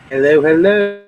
Hello, hello.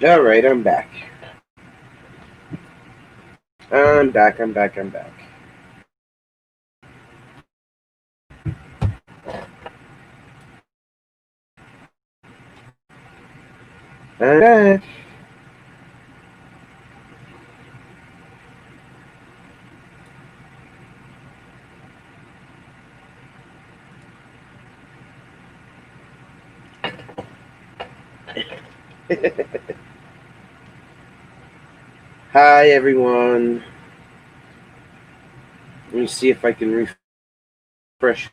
All right, I'm back. I'm back. I'm back. I'm back. I'm back. Hi, everyone. Let me see if I can refresh.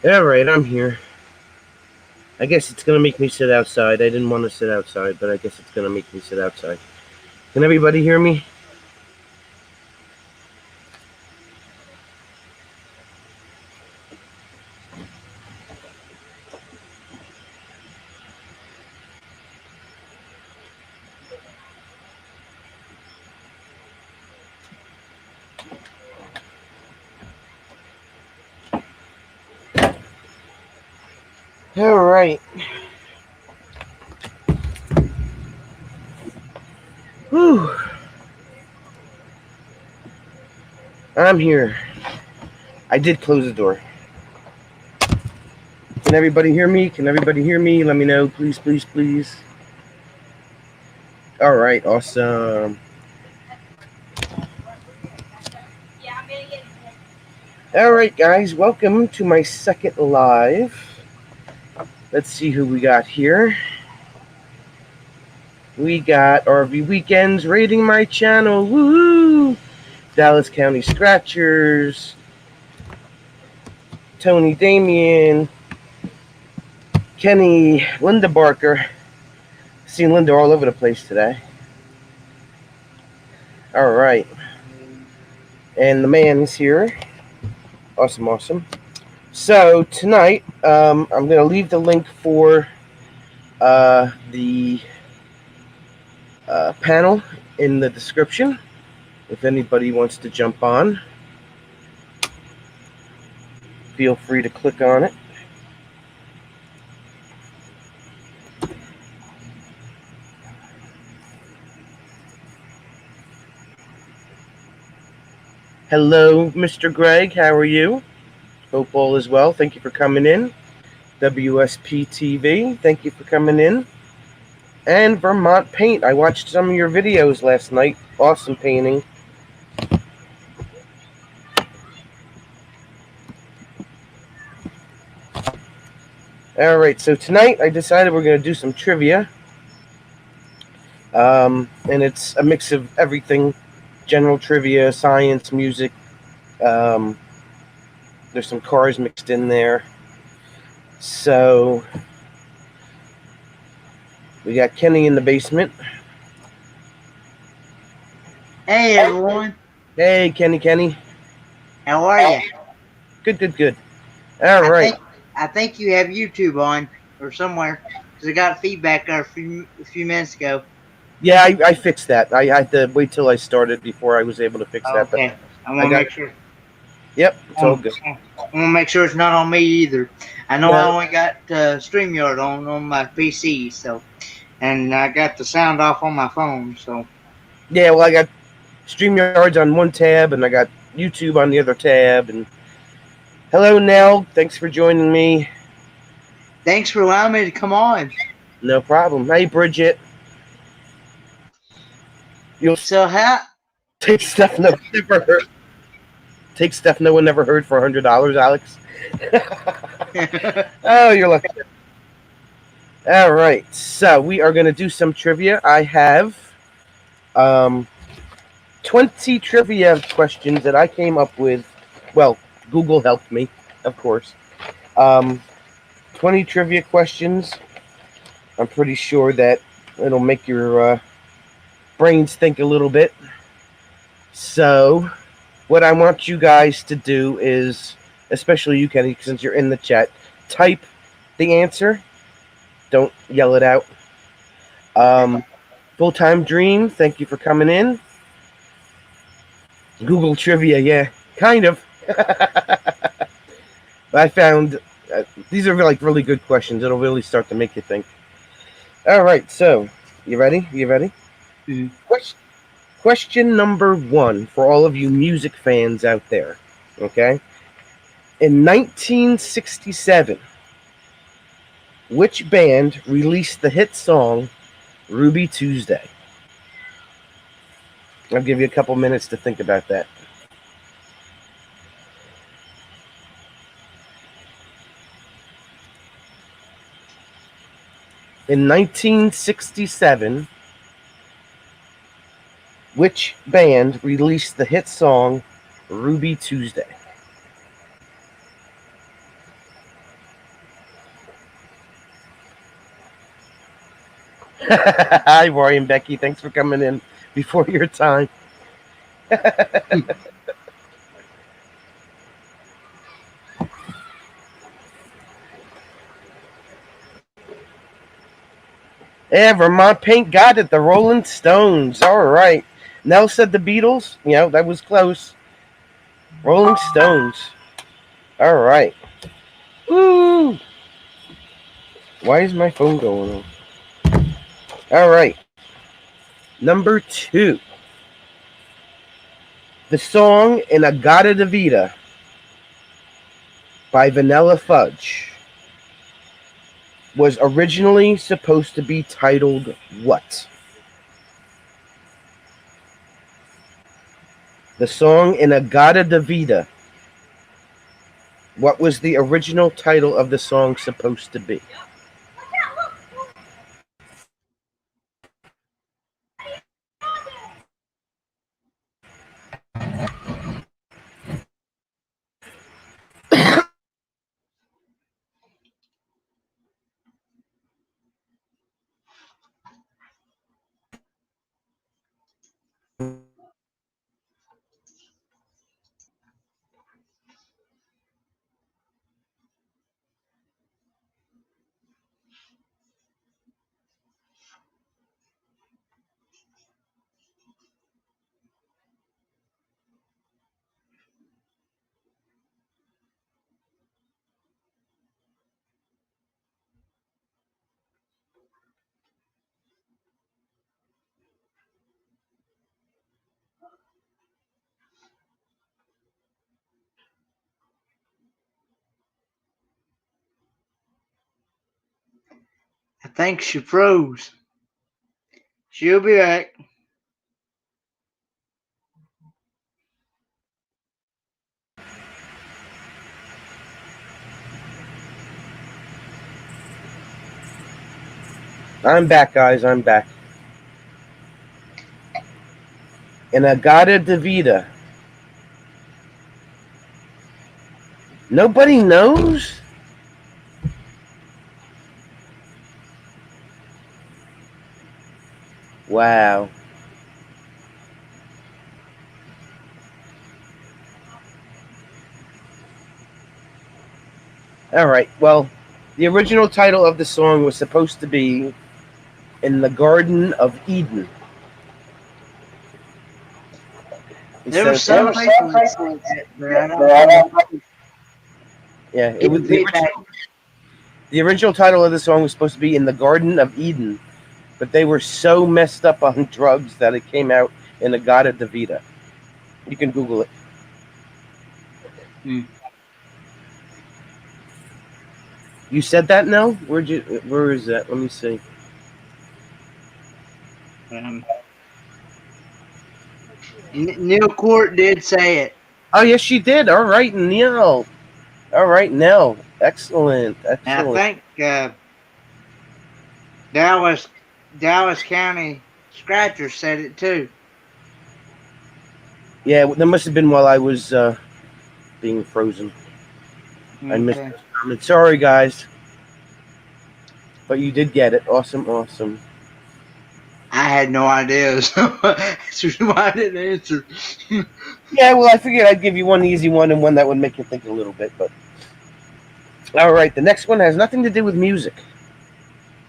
All right, I'm here. I guess it's gonna make me sit outside. I didn't want to sit outside, but I guess it's gonna make me sit outside. Can everybody hear me? All right. Whew. I'm here. I did close the door. Can everybody hear me? Can everybody hear me? Let me know, please, please, please. All right, awesome. All right, guys, welcome to my second live. Let's see who we got here. We got RV Weekends rating my channel. Woohoo! Dallas County Scratchers. Tony Damien. Kenny. Linda Barker. Seen Linda all over the place today. All right. And the man's here. Awesome, awesome. So tonight, I'm going to leave the link for the panel in the description. If anybody wants to jump on, feel free to click on it. Hello, Mr. Greg. How are you? Hope all is well. Thank you for coming in. WSP TV, thank you for coming in. And Vermont Paint. I watched some of your videos last night. Awesome painting. All right, so tonight I decided we're going to do some trivia. And it's a mix of everything. General trivia, science, music. There's some cars mixed in there. So we got Kenny in the basement. Hey everyone. Hey, Kenny. How are you? Good. All right. I think you have YouTube on or somewhere because I got feedback a few minutes ago. Yeah, I fixed that. I had to wait till I started before I was able to fix that. Okay. I want to make sure. Yep, it's all good. I want to make sure it's not on me either. I know I only got StreamYard on my PC, so, and I got the sound off on my phone, so. Yeah, well, I got StreamYards on one tab, and I got YouTube on the other tab. And hello, Nell. Thanks for joining me. Thanks for allowing me to come on. No problem. Hey, Bridget. So how? Take stuff no one never heard. Take stuff no one never heard for $100, Alex. Oh, you're lucky. All right, so we are going to do some trivia. I have 20 trivia questions that I came up with. Well, Google helped me, of course. 20 trivia questions. I'm pretty sure that it'll make your brains think a little bit. So, what I want you guys to do is, especially you, Kenny, since you're in the chat, type the answer. Don't yell it out. Full-time Dream, thank you for coming in. Google Trivia, yeah, kind of. I found these are like really good questions. It'll really start to make you think. All right, so you ready? Mm-hmm. Question number 1 for all of you music fans out there. Okay, in 1967, which band released the hit song "Ruby Tuesday"? I'll give you a couple minutes to think about that. In 1967, which band released the hit song "Ruby Tuesday"? Hi, Roy and Becky. Thanks for coming in before your time. Yeah, Vermont Paint got it. The Rolling Stones. All right. Nell said the Beatles. That was close. Rolling Stones. All right. Woo! Why is my phone going on? All right. Number 2. The song Inagata de Vida by Vanilla Fudge was originally supposed to be titled what? The song Inagata de Vida. What was the original title of the song supposed to be? I think she froze. She'll be back. I'm back, guys. I'm back. Inagata de Vida. Nobody knows? Wow. All right. Well, the original title of the song was supposed to be In the Garden of Eden. There were Instead some of, people that said that, but I don't know. yeah, it Give was feedback. the original title of the song was supposed to be In the Garden of Eden, but they were so messed up on drugs that it came out in Inagata de Vida. You can Google it. Hmm. You said that, Nell? Where is that? Let me see. Um, Neil Court did say it. Oh, yes, she did. All right, Neil. All right, Nell. Excellent. And I Excellent. think Dallas County Scratcher said it too. Yeah, that must have been while I was being frozen. I missed Okay. it. I'm sorry, guys. But you did get it. Awesome, awesome. I had no idea, so that's why I didn't answer. Yeah, well, I figured I'd give you one easy one and one that would make you think a little bit. But all right, the next one has nothing to do with music.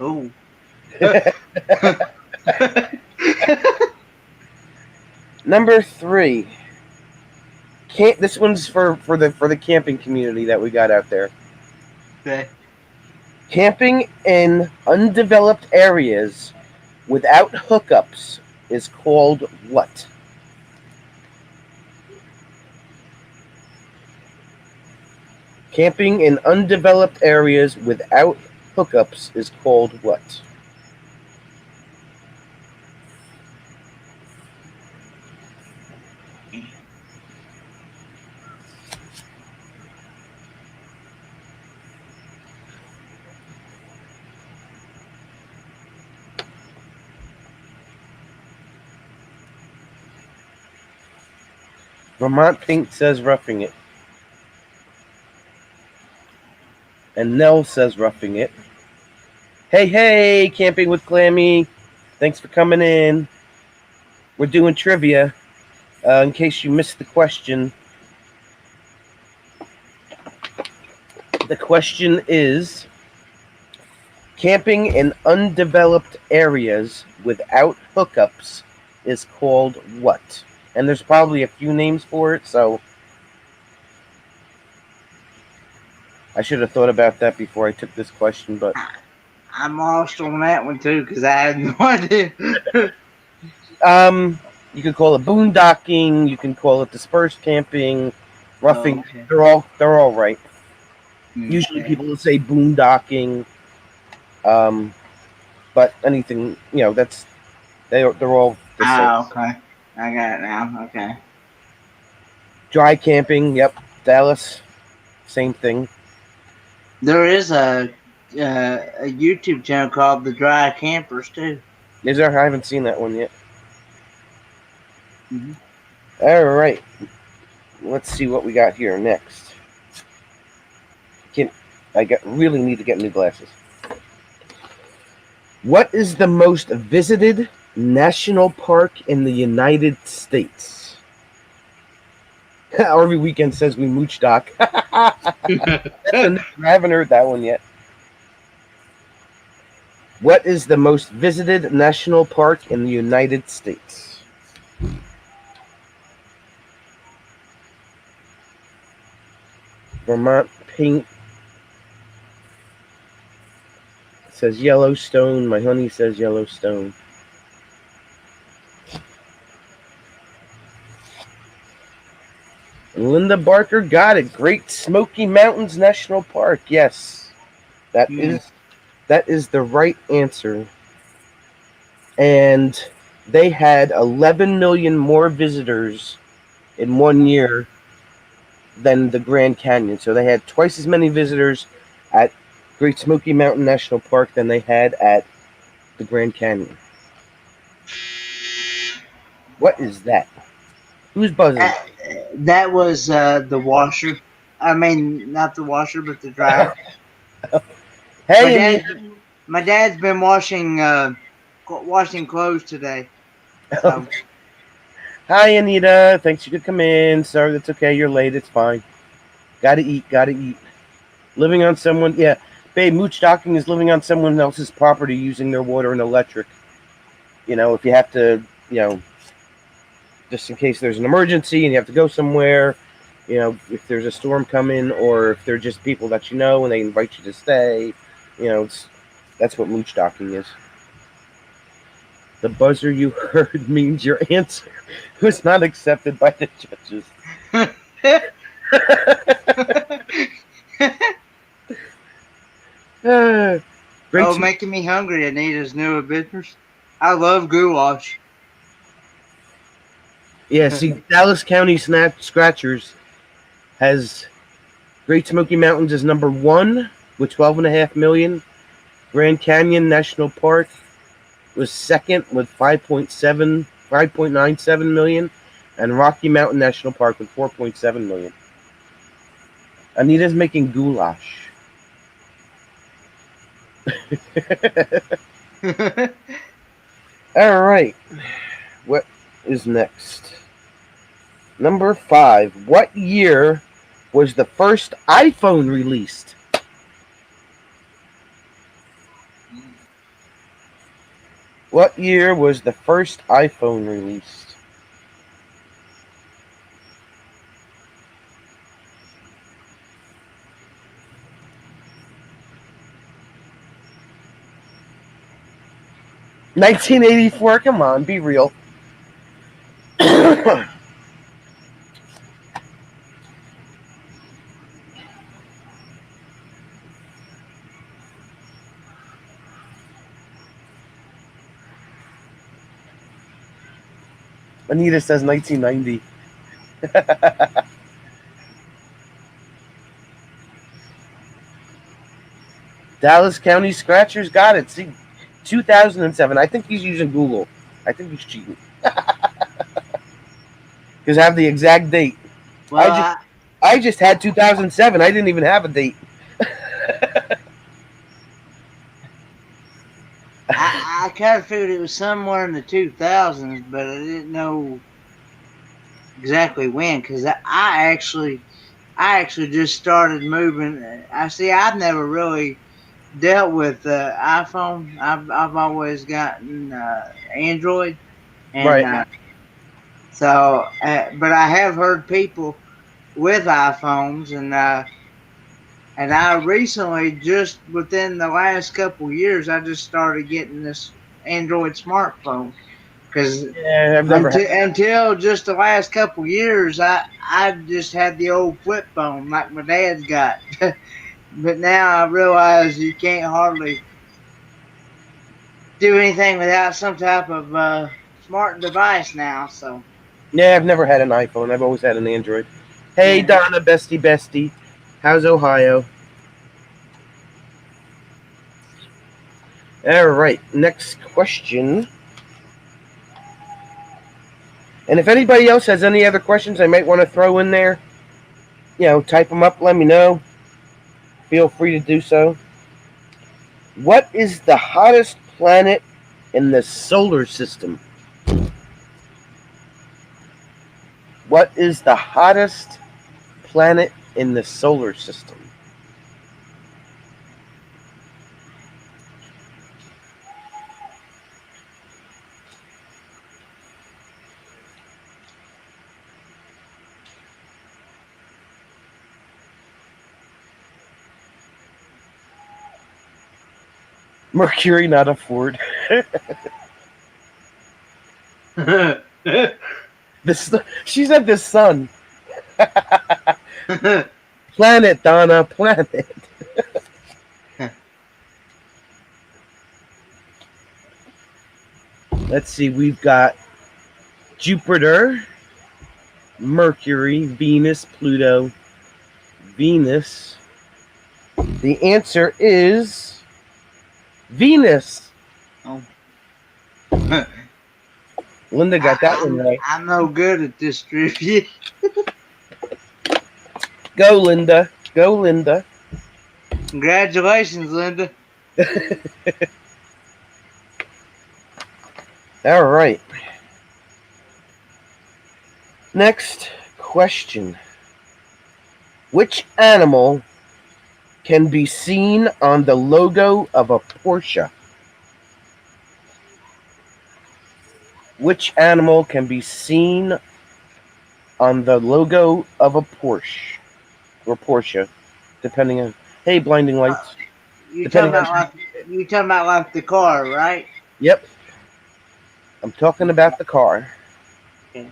Oh. Number 3. This one's for the camping community that we got out there. Okay. Camping in undeveloped areas without hookups is called what? Camping in undeveloped areas without hookups is called what? Vermont Pink says roughing it. And Nell says roughing it. Hey, Camping with Clammy. Thanks for coming in. We're doing trivia. In case you missed the question is camping in undeveloped areas without hookups is called what? And there's probably a few names for it, so I should have thought about that before I took this question, but I'm lost on that one too because I had no idea. you could call it boondocking, you can call it dispersed camping, roughing. Okay. They're all right. Usually people will say boondocking, but anything, that's they're all the same. Okay. I got it now. Okay. Dry camping, yep. Dallas, same thing. There is a YouTube channel called The Dry Campers too. Is there? I haven't seen that one yet. Mm-hmm. All right. Let's see what we got here next. Really need to get new glasses. What is the most visited national park in the United States? Every weekend says we mooch doc. I haven't heard that one yet. What is the most visited national park in the United States? Vermont Paint says Yellowstone. My honey says Yellowstone. Linda Barker got it. Great Smoky Mountains National Park. Yes, that is the right answer. And they had 11 million more visitors in 1 year than the Grand Canyon. So they had twice as many visitors at Great Smoky Mountain National Park than they had at the Grand Canyon. What is that? Who's buzzing? That was the washer. I mean, not the washer, but the dryer. Hey, my dad's been washing clothes today. So. Hi, Anita. Thanks you could come in. Sorry, that's okay. You're late. It's fine. Gotta eat. Living on someone, yeah. Babe, mooch docking is living on someone else's property using their water and electric. If you have to, just in case there's an emergency and you have to go somewhere, if there's a storm coming or if they're just people that you know and they invite you to stay, that's what mooch docking is. The buzzer you heard means your answer was not accepted by the judges. Making me hungry. Anita's new business. I love goulash. Yeah, see, Dallas County Scratchers has Great Smoky Mountains as number 1 with 12.5 million. Grand Canyon National Park was second with 5.97 million, and Rocky Mountain National Park with 4.7 million. Anita's making goulash. All right. What is next? Number 5. What year was the first iPhone released? What year was the first iPhone released? $1984. Come on, be real. Anita says 1990. Dallas County Scratchers got it. See, 2007. I think he's using Google. I think he's cheating. Because I have the exact date. Well, I just had 2007. I didn't even have a date. I kind of figured it was somewhere in the 2000s, but I didn't know exactly when. Because I actually just started moving. I see. I've never really dealt with iPhone. I've always gotten Android, and Right. but I have heard people with iPhones, and I recently, just within the last couple years, I just started getting this Android smartphone because Yeah, I've never had. until just the last couple years, I just had the old flip phone like my dad's got. But now I realize you can't hardly do anything without some type of smart device now. So Yeah, I've never had an iPhone. I've always had an Android. Hey, yeah. Donna, bestie. How's Ohio? All right, next question. And if anybody else has any other questions I might want to throw in there, type them up, let me know. Feel free to do so. What is the hottest planet in the solar system? What is the hottest planet in the solar system? Mercury, not a Ford. She said the sun. Planet, Donna, planet. Let's see, we've got Jupiter, Mercury, Venus, Pluto, Venus. The answer is Venus. Oh. Linda got that one right. I'm no good at this trivia. Go, Linda. Go, Linda. Congratulations, Linda. All right. Next question. Which animal can be seen on the logo of a Porsche? Which animal can be seen on the logo of a Porsche or Porsche, depending on. Hey, blinding lights. You talking about like the car, right? Yep. I'm talking about the car. Okay.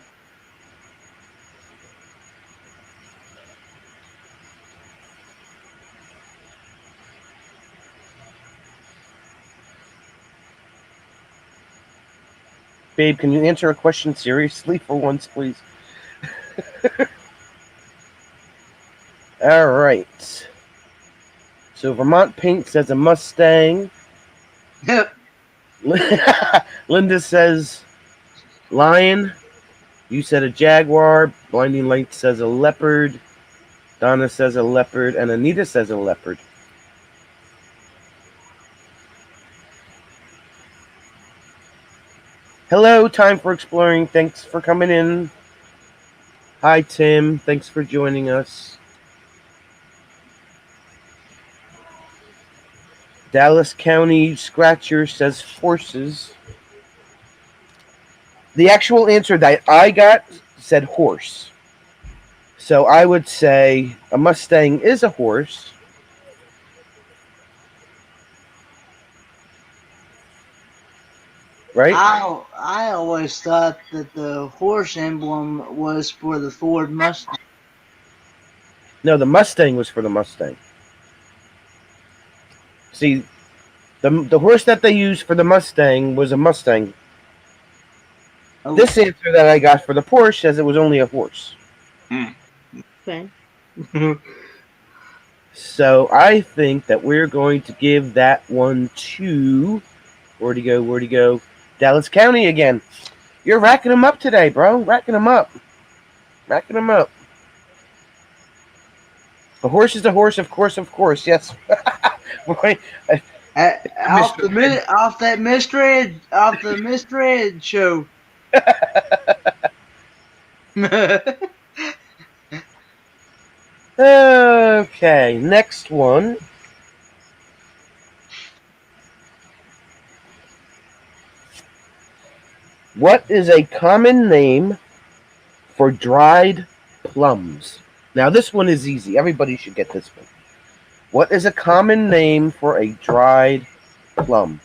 Babe, can you answer a question seriously for once, please? All right. So Vermont Paint says a Mustang. Yep. Linda says lion. You said a jaguar. Blinding Light says a leopard. Donna says a leopard. And Anita says a leopard. Hello, Time for Exploring. Thanks for coming in. Hi, Tim. Thanks for joining us. Dallas County Scratcher says horses. The actual answer that I got said horse. So I would say a Mustang is a horse. Right? I always thought that the horse emblem was for the Ford Mustang. No, the Mustang was for the Mustang. See, the horse that they used for the Mustang was a Mustang. Oh. This answer that I got for the Porsche says it was only a horse. Okay. So I think that we're going to give that one to where'd he go? Dallas County again. You're racking them up today, bro. Racking them up. A horse is a horse, of course. Yes. Boy, Mr. Ed. off the misread show. Okay, next one. What is a common name for dried plums? Now, this one is easy. Everybody should get this one. What is a common name for a dried plum?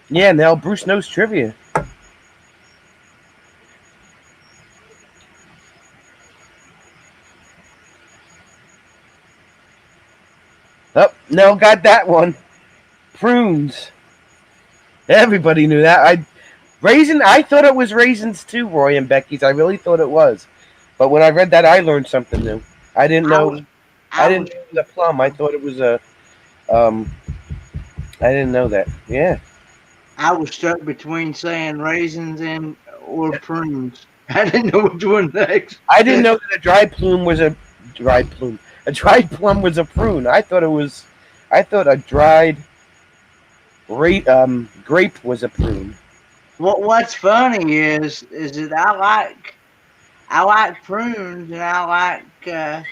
Yeah, now Bruce knows trivia. Oh, Nell got that one. Prunes. Everybody knew that. I thought it was raisins too, Roy and Becky's. I really thought it was. But when I read that, I learned something new. I didn't I know. was, I I didn't was, know it was a plum. I thought it was a. I didn't know that. Yeah. I was stuck between saying raisins or prunes. I didn't know which one next. I didn't know that a dried plum was a dried plum. A dried plum was a prune. I thought it was. I thought a dried grape was a prune. What's funny is that I like prunes and I like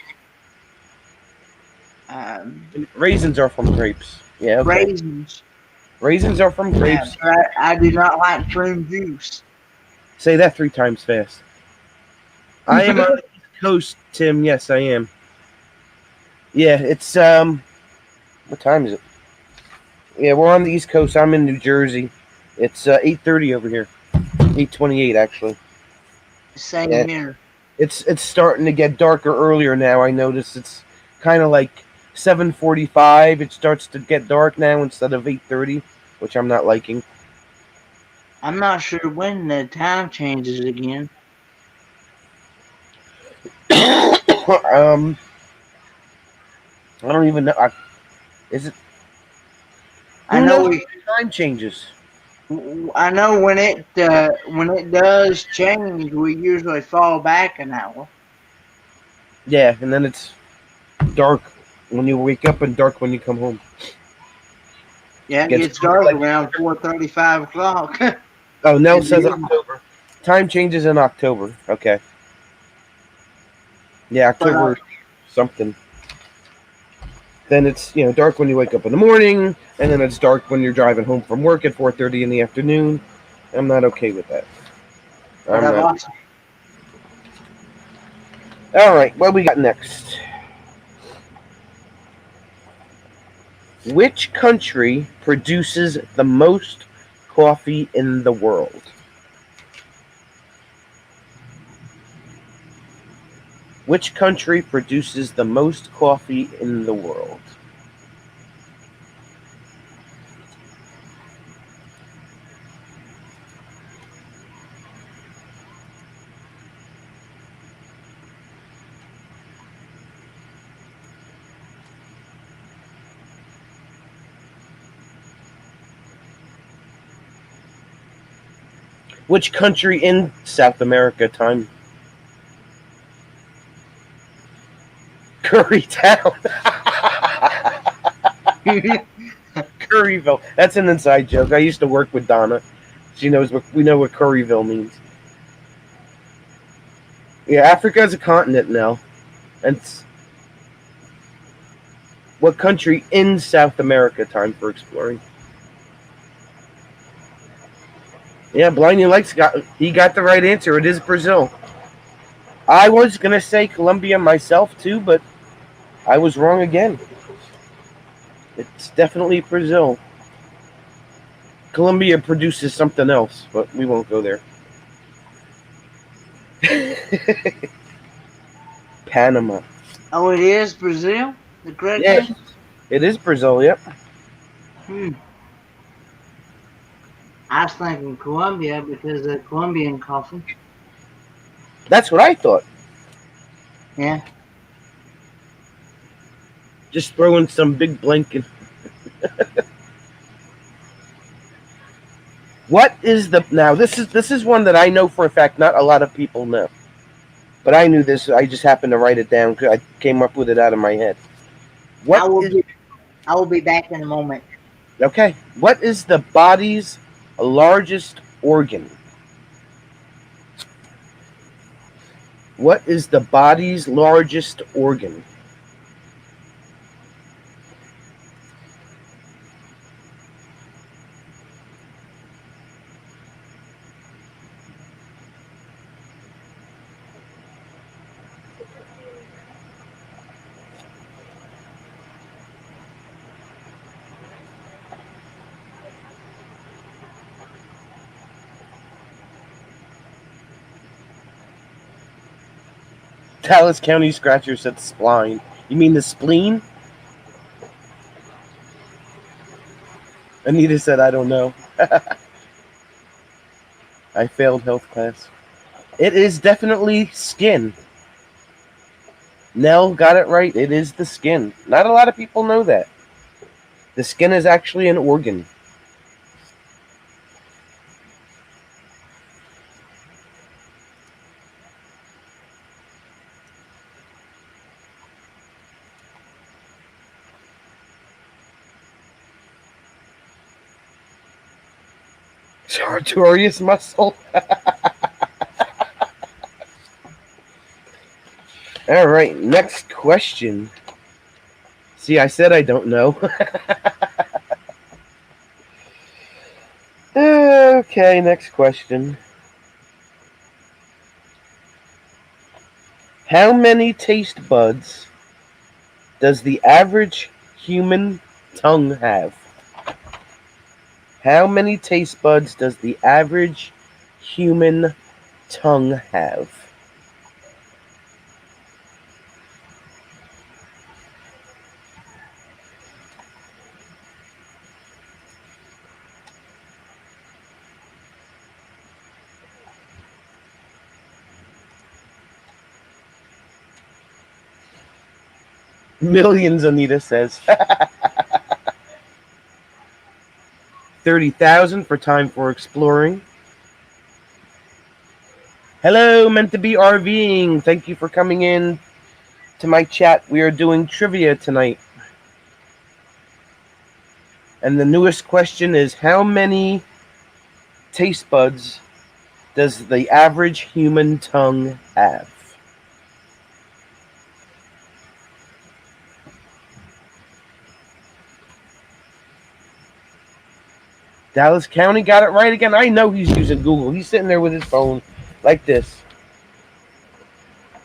Raisins are from grapes. Yeah. Okay. raisins. Raisins are from grapes. But I do not like prune juice. Say that 3 times fast. I am on the East Coast, Tim. Yes, I am. Yeah, it's what time is it? Yeah, we're on the East Coast. I'm in New Jersey. It's 8:30 over here. 8:28 actually. Same Yeah. here. It's starting to get darker earlier now. I notice it's kind of like 7:45. It starts to get dark now instead of 8:30, which I'm not liking. I'm not sure when the time changes again. I don't even know. Is it? I Who know knows we. when the time changes? I know when it does change, we usually fall back an hour. Yeah, and then it's dark when you wake up and dark when you come home. Yeah, it Gets gets dark like- around 4:30, 5 o'clock. Oh, Nell In says June. October. Time changes in October. Okay. Yeah, October something. Then it's dark when you wake up in the morning, and then it's dark when you're driving home from work at 4:30 in the afternoon. I'm not okay with that. I'm But I've not. also- All right, what we got next? Which country produces the most coffee in the world? Which country produces the most coffee in the world? Which country in South America time? Currytown. Curryville. That's an inside joke. I used to work with Donna. She knows we know what Curryville means. Yeah, Africa is a continent now. And what country in South America time for exploring? Yeah, Blinding Lights got the right answer. It is Brazil. I was gonna say Colombia myself too, but I was wrong again. It's definitely Brazil. Colombia produces something else, but we won't go there. Panama. Oh, it is Brazil? The correct Yeah, one? it is Brazil. Yep. I was thinking Colombia because of Colombian coffee. That's what I thought. Yeah. Just throw in some big blanket. What is the now? This is one that I know for a fact. Not a lot of people know. but I knew this. I just happened to write it down because I came up with it out of my head. I What will is be I will be back in a moment. okay? What is the body's largest organ? What is the body's largest organ? Dallas County Scratcher said spline. You mean the spleen? Anita said, I don't know. I failed health class. It is definitely skin. Nell got it right. It is the skin. Not a lot of people know that. The skin is actually an organ. Sartorius muscle. All right, next question. See, I said I don't know. Okay, next question. How many taste buds does the average human tongue have? How many taste buds does the average human tongue have? Millions, Anita says. 30,000 for time for exploring. Hello, meant to be RVing. Thank you for coming in to my chat. We are doing trivia tonight. And the newest question is, how many taste buds does the average human tongue have? Dallas County got it right again. I know he's using Google. He's sitting there with his phone like this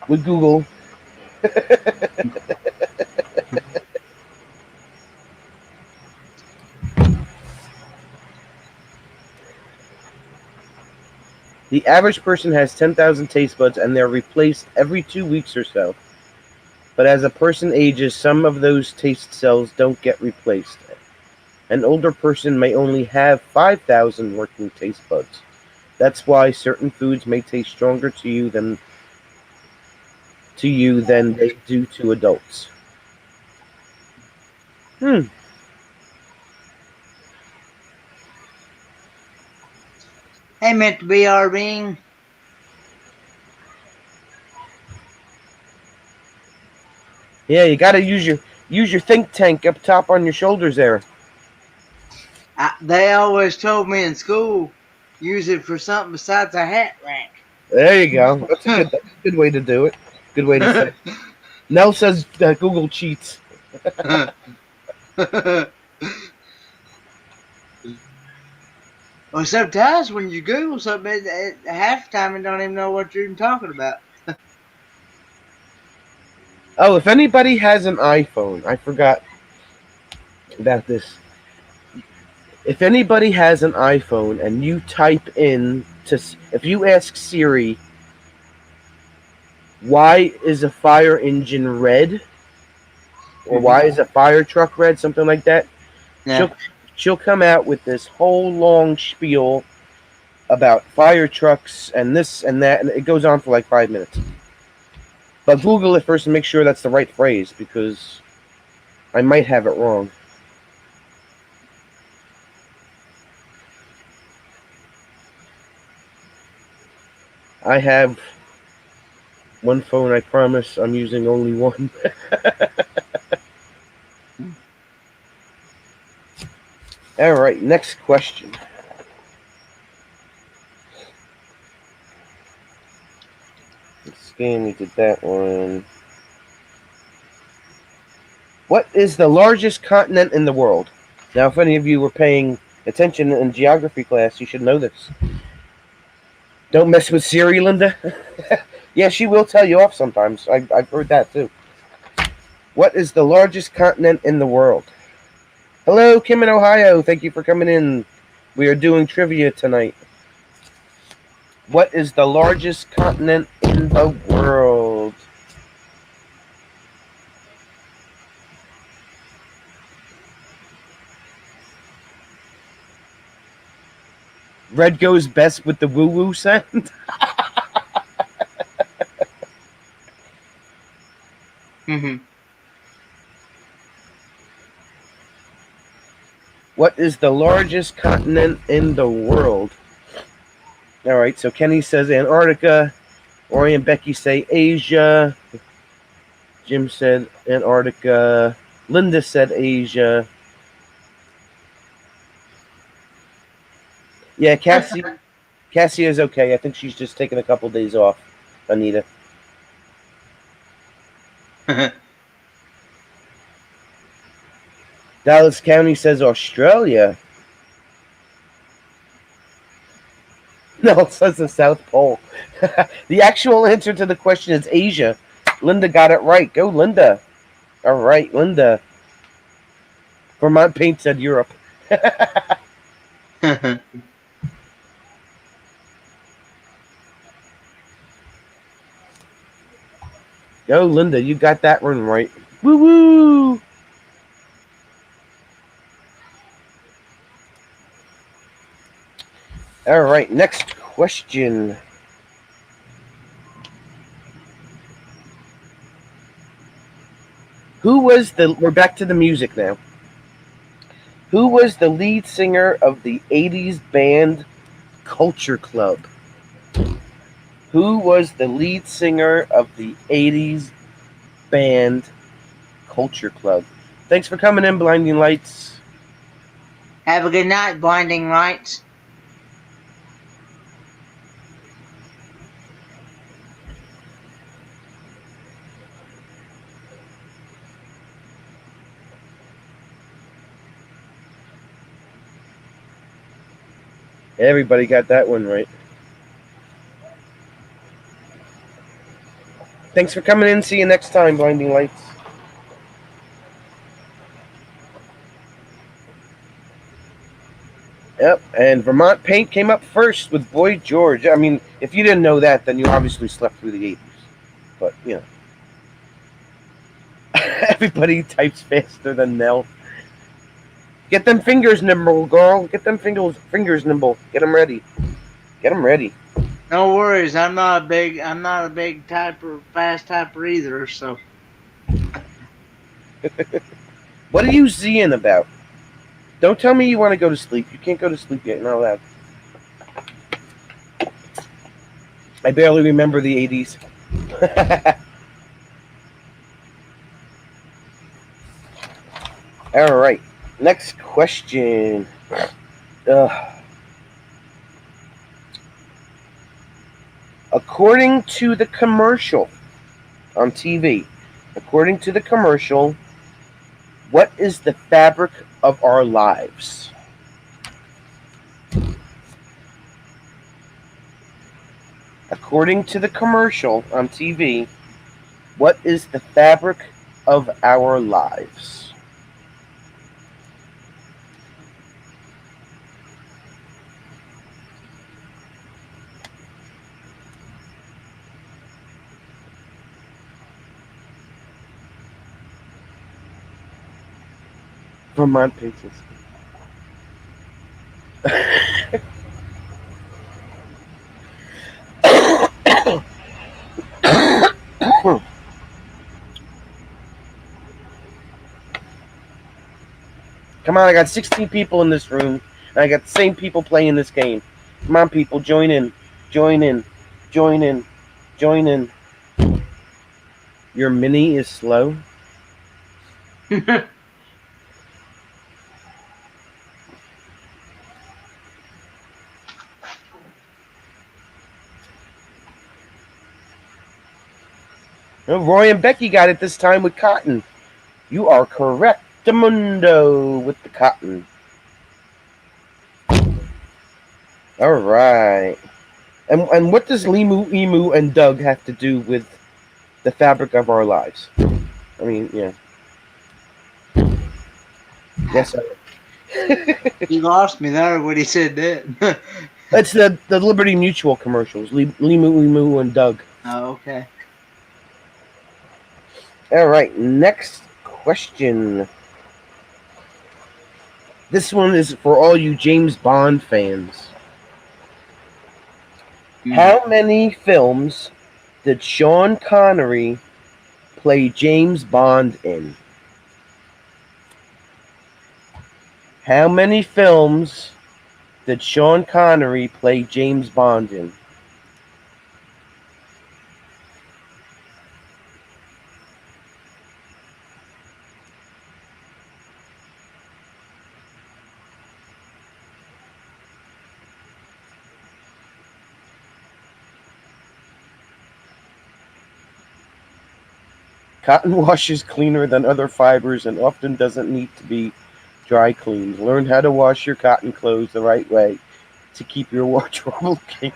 with Google. The average person has 10,000 taste buds and they're replaced every 2 weeks or so. But as a person ages, some of those taste cells don't get replaced. An older person may only have 5,000 working taste buds. That's why certain foods may taste stronger to you than they do to adults. Hmm. Hey, meant to be RVing. Yeah, you got to use your think tank up top on your shoulders there. They always told me in school, use it for something besides a hat rack. There you go. That's a good way to do it. Good way to say it. Nell says Google cheats. Well, sometimes when you Google something, half the time you don't even know what you're even talking about. Oh, if anybody has an iPhone, I forgot about this. If anybody has an iPhone and you type in if you ask Siri, why is a fire engine red? Or why is a fire truck red? Something like that. Yeah. She'll come out with this whole long spiel about fire trucks and this and that, and it goes on for like 5 minutes. But Google it first and make sure that's the right phrase, because I might have it wrong. I have One phone, I promise. I'm using only one. All right, next question. Scan, we did that one. What is the largest continent in the world? Now, if any of you were paying attention in geography class, you should know this. Don't mess with Siri, Linda. Yeah, she will tell you off sometimes. I've heard that too. What is the largest continent in the world? Hello, Kim in Ohio. Thank you for coming in. We are doing trivia tonight. What is the largest continent in the world? Red goes best with the woo-woo sound. What is the largest continent in the world? All right, so Kenny says Antarctica. Ori and Becky say Asia. Jim said Antarctica. Linda said Asia. Yeah, Cassie is okay. I think she's just taking a couple days off, Anita. Dallas County says Australia. No, it says the South Pole. The actual answer to the question is Asia. Linda got it right. Go, Linda. All right, Linda. Vermont Paint said Europe. Go, Linda. You got that one right. Woo woo. All right, next question. We're back to the music now. Who was the lead singer of the 80s band Culture Club? Who was the lead singer of the 80s band Culture Club? Thanks for coming in, Blinding Lights. Have a good night, Blinding Lights. Everybody got that one right. Thanks for coming in. See you next time, Blinding Lights. Yep, and Vermont Paint came up first with Boy George. I mean, if you didn't know that, then you obviously slept through the 80s. But, you know. Everybody types faster than Nell. Get them fingers nimble, girl. Get them fingers nimble. Get them ready. Get them ready. No worries. I'm not a big typer, fast typer either. So. What are you zing about? Don't tell me you want to go to sleep. You can't go to sleep yet. You're not allowed. I barely remember the 80s. All right. Next question. According to the commercial on TV, what is the fabric of our lives? According to the commercial on TV, what is the fabric of our lives? Vermont Patriots. Come on, I got 16 people in this room, and I got the same people playing this game. Come on, people, join in. Join in. Join in. Join in. Your mini is slow. Oh, Roy and Becky got it this time with cotton. You are correct, Mundo, with the cotton. All right. And what does Limu, Emu, and Doug have to do with the fabric of our lives? I mean, yeah. Yes, sir. You lost me there when he said that. It's the Liberty Mutual commercials. Limu, Emu, and Doug. Oh, okay. All right. Next question. This one is for all you James Bond fans. How many films did Sean Connery play James Bond in? How many films did Sean Connery play James Bond in? Cotton wash is cleaner than other fibers and often doesn't need to be dry cleaned. Learn how to wash your cotton clothes the right way to keep your wardrobe looking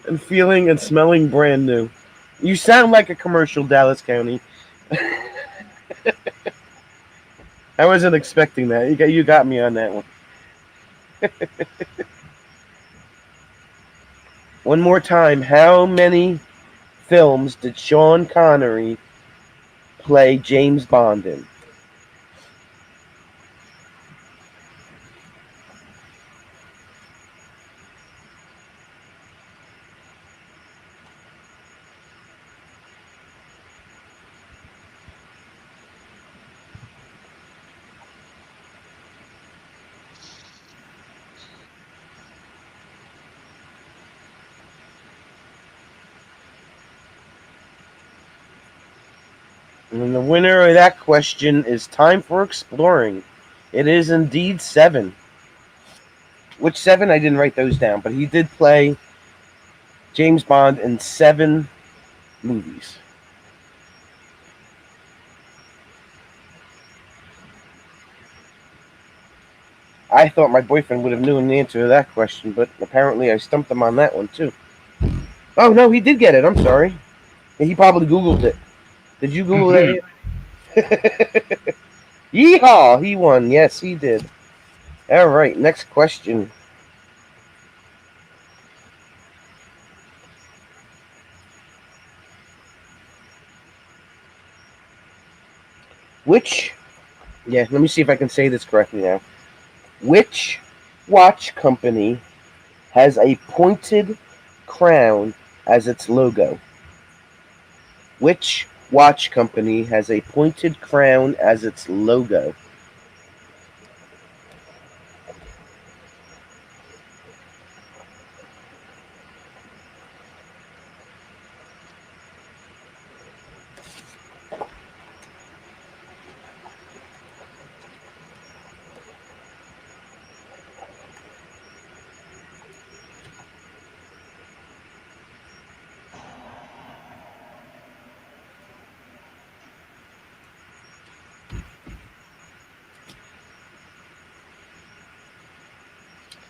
and feeling and smelling brand new. You sound like a commercial, Dallas County. I wasn't expecting that. You got me on that one. One more time. How many films did Sean Connery play James Bond in? And the winner of that question is Time for Exploring. It is indeed 7. Which 7? I didn't write those down, but he did play James Bond in 7 movies. I thought my boyfriend would have known the answer to that question, but apparently I stumped him on that one too. Oh no, he did get it. I'm sorry. He probably Googled it. Did you Google that? Yeehaw! He won. Yes, he did. All right, next question. Let me see if I can say this correctly now. Which watch company has a pointed crown as its logo? Which watch company has a pointed crown as its logo?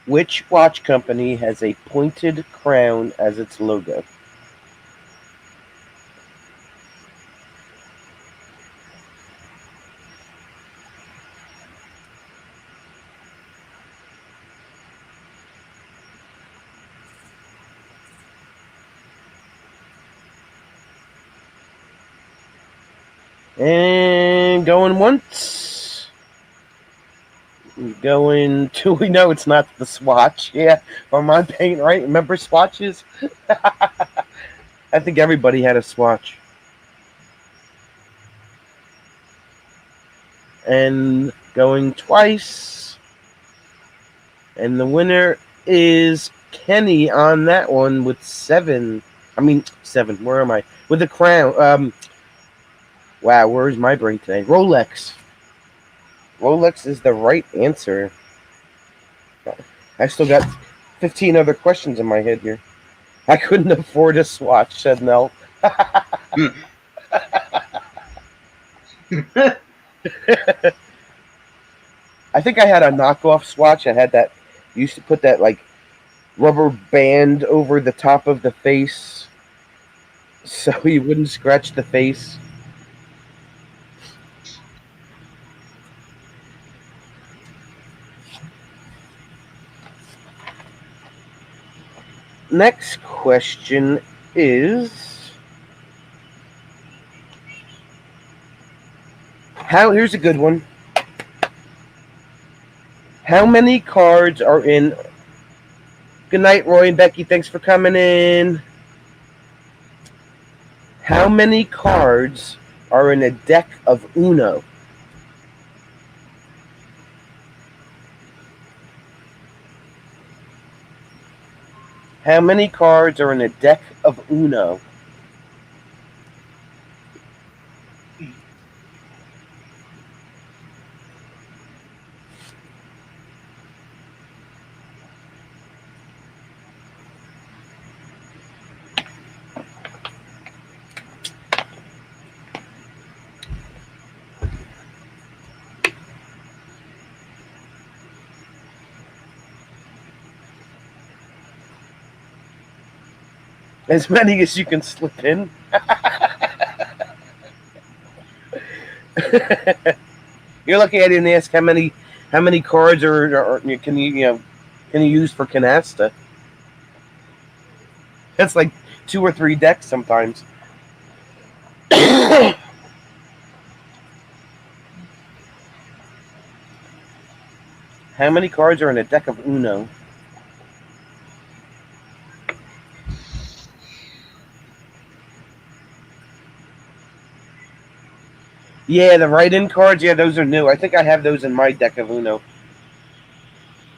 Which watch company has a pointed crown as its logo? And going once. Going two. We know it's not the Swatch. Yeah, on my paint, right? Remember Swatches? I think everybody had a Swatch. And going twice. And the winner is Kenny on that one with 7. I mean, 7. Where am I? With the crown. Wow, where's my brain today? Rolex. Rolex is the right answer. I still got 15 other questions in my head here. I couldn't afford a Swatch, said Nell. I think I had a knockoff Swatch. I had that. Used to put that like rubber band over the top of the face, so you wouldn't scratch the face. Next question is here's a good one. How many cards are in Good night, Roy and Becky. Thanks for coming in. How many cards are in a deck of Uno? How many cards are in a deck of Uno? As many as you can slip in. You're lucky I didn't ask how many cards can you use for canasta. That's like 2 or 3 decks sometimes. How many cards are in a deck of Uno? Yeah, the write-in cards. Yeah, those are new. I think I have those in my deck of Uno.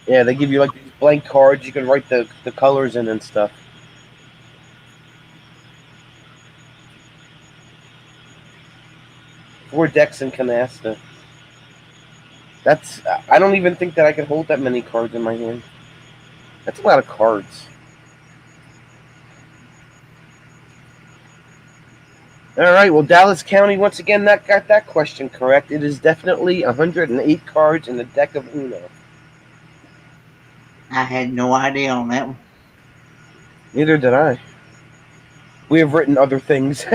Yeah, they give you like these blank cards. You can write the colors in and stuff. 4 decks in canasta. I don't even think that I could hold that many cards in my hand. That's a lot of cards. All right, well, Dallas County once again got that question correct. It is definitely 108 cards in the deck of Uno. I had no idea on that one. Neither did I. We have written other things.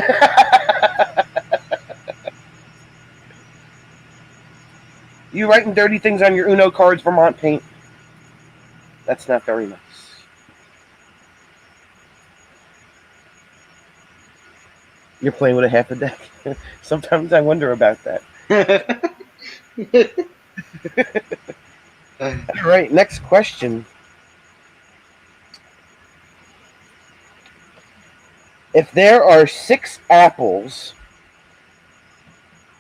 You writing dirty things on your Uno cards, Vermont Paint? That's not very nice. You're playing with a half a deck. Sometimes I wonder about that. All right, next question. If there are 6 apples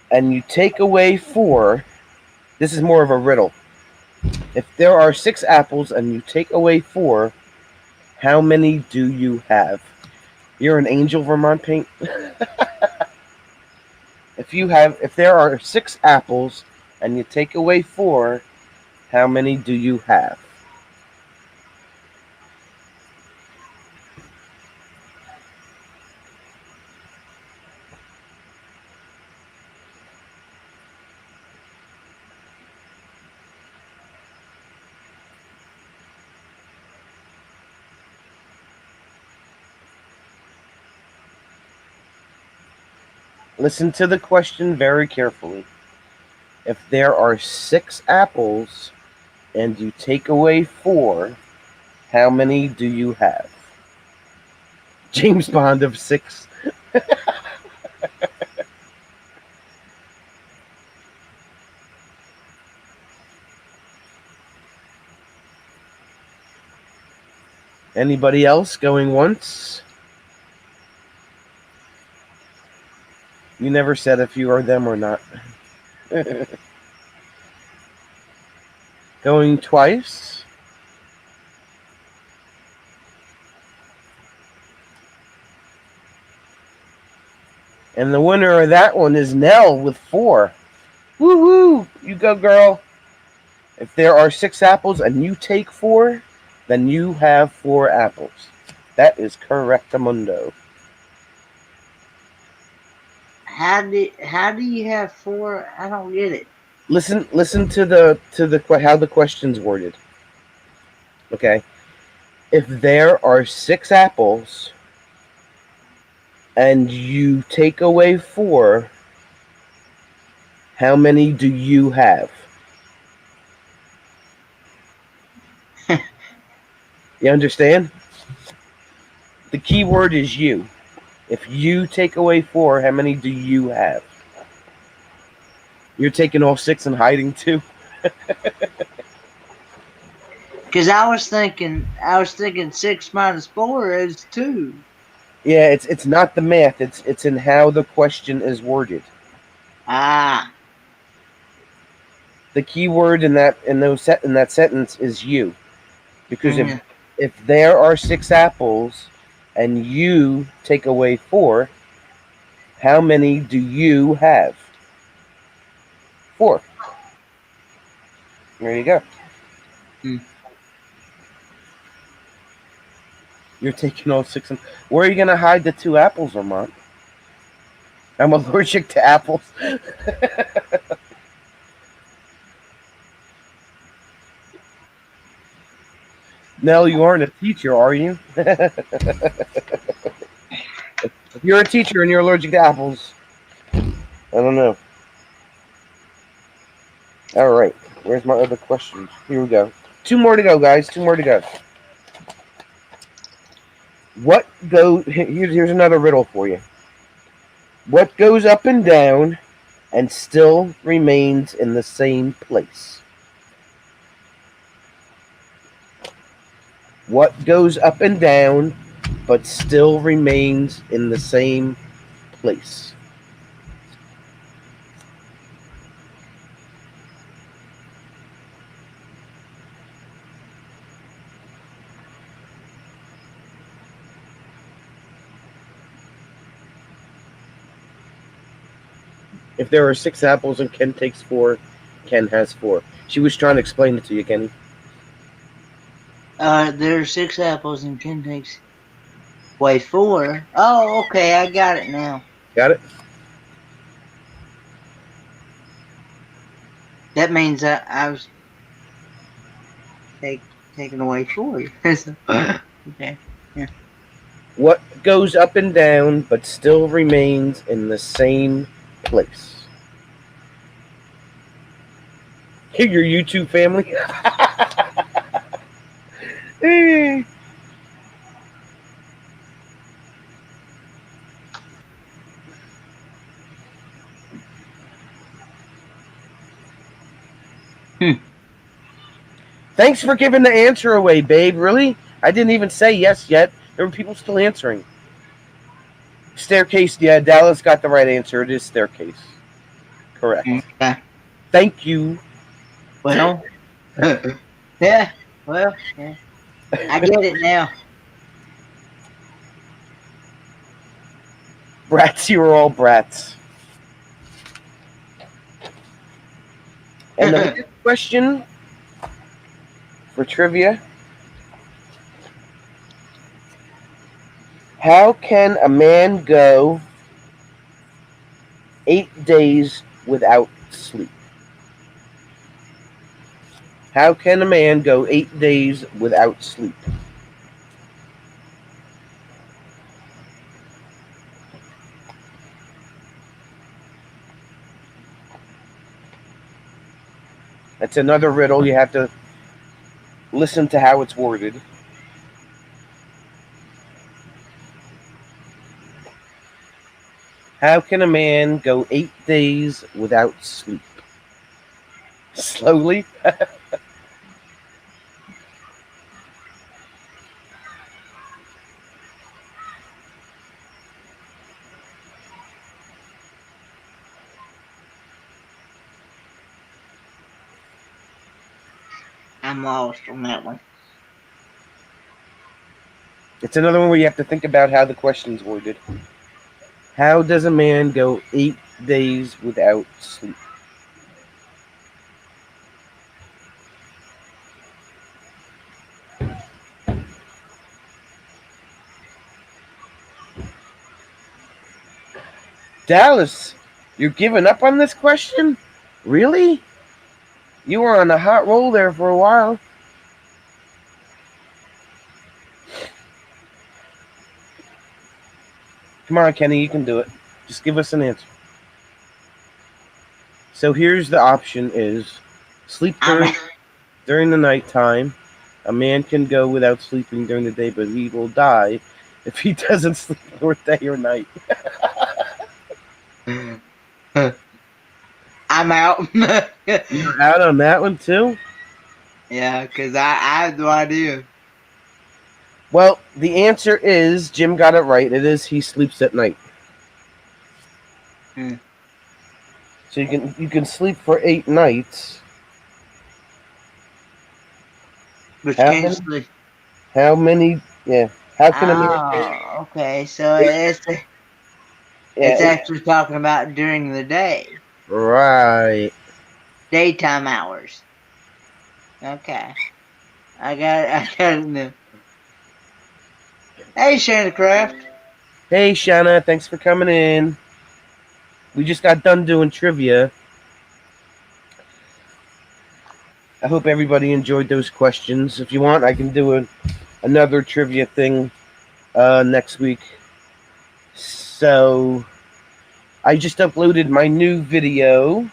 and you take away 4, this is more of a riddle. If there are 6 apples and you take away 4, how many do you have? You're an angel, Vermont Paint. If there are 6 apples and you take away 4, how many do you have? Listen to the question very carefully. If there are 6 apples and you take away 4, how many do you have? James Bond of 6. Anybody else going once? You never said if you are them or not. Going twice? And the winner of that one is Nell with 4. Woohoo! You go, girl. If there are 6 apples and you take 4, then you have 4 apples. That is correctamundo. How do you have 4? I don't get it. Listen to the how the question's worded. Okay. If there are 6 apples and you take away 4, how many do you have? You understand? The key word is you. If you take away 4, how many do you have? You're taking all 6 and hiding 2? Because I was thinking 6 minus 4 is 2. Yeah, it's not the math. It's in how the question is worded. Ah. The key word in that sentence is you, because if there are 6 apples and you take away 4, how many do you have? 4. There you go. You're taking all 6. Where are you gonna hide the 2 apples, Vermont? I'm allergic to apples. Nell, you aren't a teacher, are you? If you're a teacher and you're allergic to apples, I don't know. All right, where's my other questions? Here we go. 2 more to go, guys. 2 more to go. Here's another riddle for you. What goes up and down and still remains in the same place? What goes up and down but still remains in the same place? If there are 6 apples and Ken takes 4, Ken has 4. She was trying to explain it to you, Kenny. There are 6 apples and Ken takes away 4. Oh, okay, I got it now. Got it? That means I was taking away 4. Okay. Yeah. What goes up and down but still remains in the same place? Here, your YouTube family. Hey. Thanks for giving the answer away, babe. Really? I didn't even say yes yet. There were people still answering. Staircase, yeah, Dallas got the right answer. It is staircase. Correct. Okay. Thank you. Well, yeah. Well, yeah. I get it now. Brats, you are all brats. And the next question for trivia. How can a man go 8 days without sleep? How can a man go 8 days without sleep? That's another riddle. You have to listen to how it's worded. How can a man go 8 days without sleep? Slowly. I'm lost on that one. It's another one where you have to think about how the question's worded. How does a man go 8 days without sleep? Dallas, you're giving up on this question? Really? You were on a hot roll there for a while. Come on, Kenny, you can do it. Just give us an answer. So here's the option is sleep during the nighttime. A man can go without sleeping during the day, but he will die if he doesn't sleep or day or night. I'm out. You're out on that one too? Yeah, because I have no idea. Well, the answer is Jim got it right. It is he sleeps at night. Hmm. So you can sleep for 8 nights. But How can't many? sleep. How many? Yeah. How can a man? Oh, okay. So Yeah, it's actually talking about during the day, right. daytime hours. Okay, I got it now. Hey, Shannon Craft. Hey, Shanna, thanks for coming in. We just got done doing trivia. I hope everybody enjoyed those questions. If you want, I can do another trivia thing next week. So I just uploaded my new video.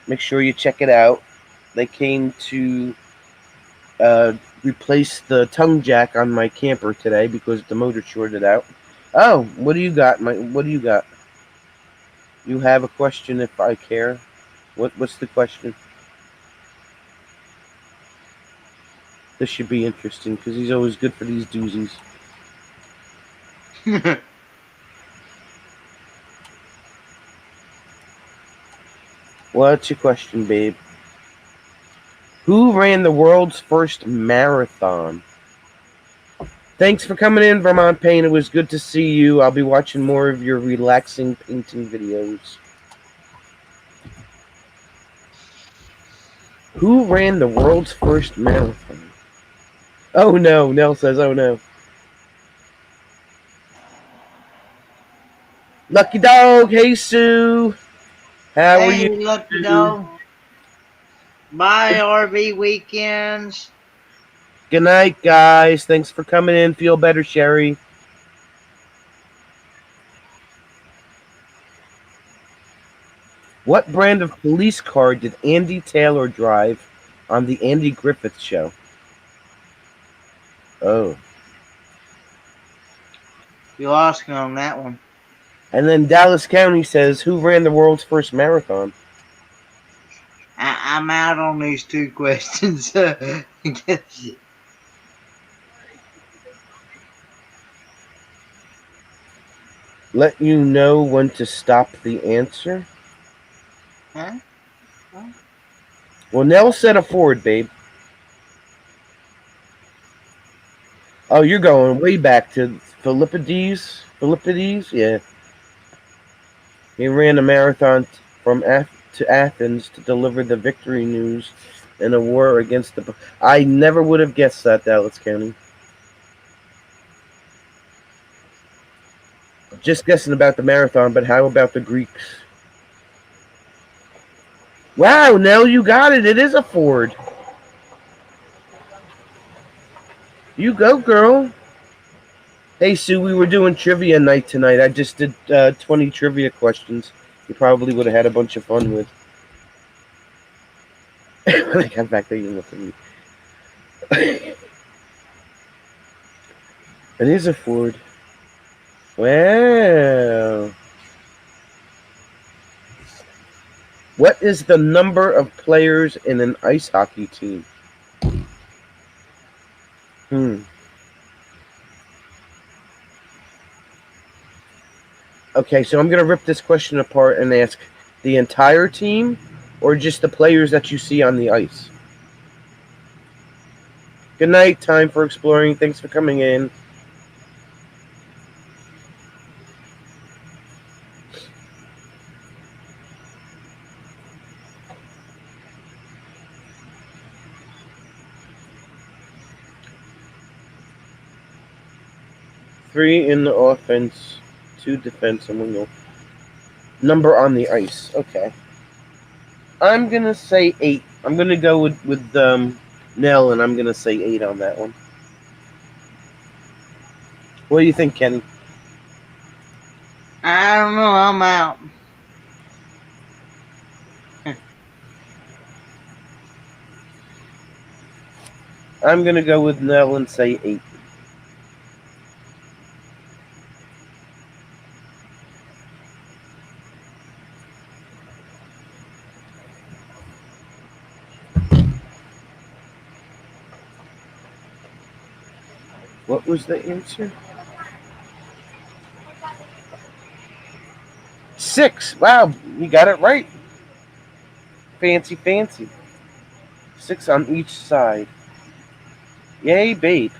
Make sure you check it out. They came to replace the tongue jack on my camper today because the motor shorted out. Oh, what do you got? What do you got? You have a question if I care. What's the question? This should be interesting because he's always good for these doozies. What's your question, babe? Who ran the world's first marathon? Thanks for coming in, Vermont Pain. It was good to see you. I'll be watching more of your relaxing painting videos. Who ran the world's first marathon? Oh no, Nell says, oh no. Lucky Dog, hey Sue. How are you? Hey, Lucky Dog. Bye, RV weekends. Good night, guys. Thanks for coming in. Feel better, Sherry. What brand of police car did Andy Taylor drive on the Andy Griffith Show? Oh. You lost me on that one. And then Dallas County says, who ran the world's first marathon? I'm out on these two questions. Let you know when to stop the answer? Huh? Well, Nell said a Ford, babe. Oh, you're going way back to Philippides? Philippides? Yeah. He ran a marathon from to Athens to deliver the victory news in a war against the... I never would have guessed that, Dallas County. Just guessing about the marathon, but how about the Greeks? Wow, Nell, you got it. It is a Ford. You go, girl. Hey, Sue, we were doing trivia night tonight. I just did 20 trivia questions. You probably would have had a bunch of fun with. When I got back there, you look at me. It is a Ford. Wow. What is the number of players in an ice hockey team? Okay, so I'm going to rip this question apart and ask the entire team or just the players that you see on the ice? Good night. Time for exploring. Thanks for coming in. 3 in the offense, 2 defense, and 1 goal. Number on the ice. Okay. I'm gonna say 8. I'm gonna go with Nell, and I'm gonna say 8 on that one. What do you think, Kenny? I don't know. I'm out. I'm gonna go with Nell and say 8. What was the answer? 6. Wow, you got it right. Fancy, fancy. 6 on each side. Yay, babe.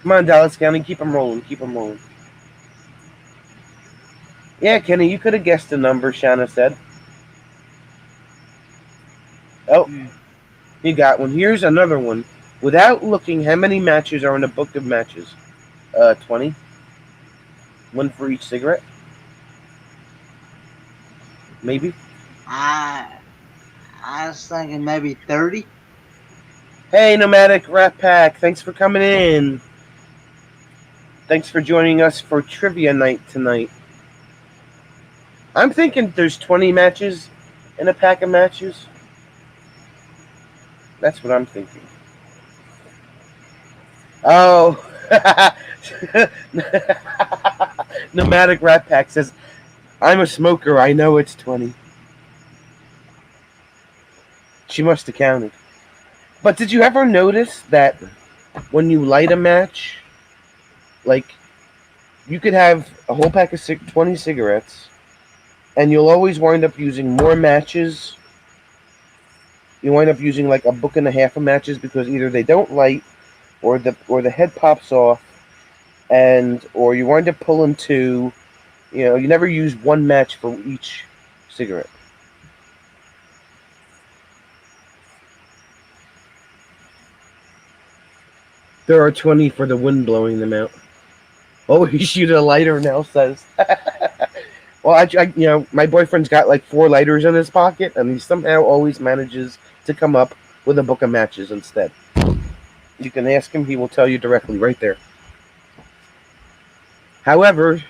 Come on, Dallas County, keep them rolling, keep them rolling. Yeah, Kenny, you could have guessed the number, Shanna said. Oh, you got one. Here's another one. Without looking, how many matches are in a book of matches? 20. One for each cigarette. Maybe. I was thinking maybe 30. Hey, Nomadic Rat Pack, thanks for coming in. Thanks for joining us for trivia night tonight. I'm thinking there's 20 matches in a pack of matches. That's what I'm thinking. Oh. Nomadic Rat Pack says, I'm a smoker. I know it's 20. She must have counted. But did you ever notice that when you light a match, like, you could have a whole pack of 20 cigarettes, and you'll always wind up using more matches. You wind up using like a book and a half of matches because either they don't light, or the head pops off, or you wind up pulling 2. You know, you never use one match for each cigarette. There are 20 for the wind blowing them out. Oh, you shoot a lighter, Nell says. Well, my boyfriend's got like 4 lighters in his pocket, and he somehow always manages to come up with a book of matches instead. You can ask him; he will tell you directly right there. However,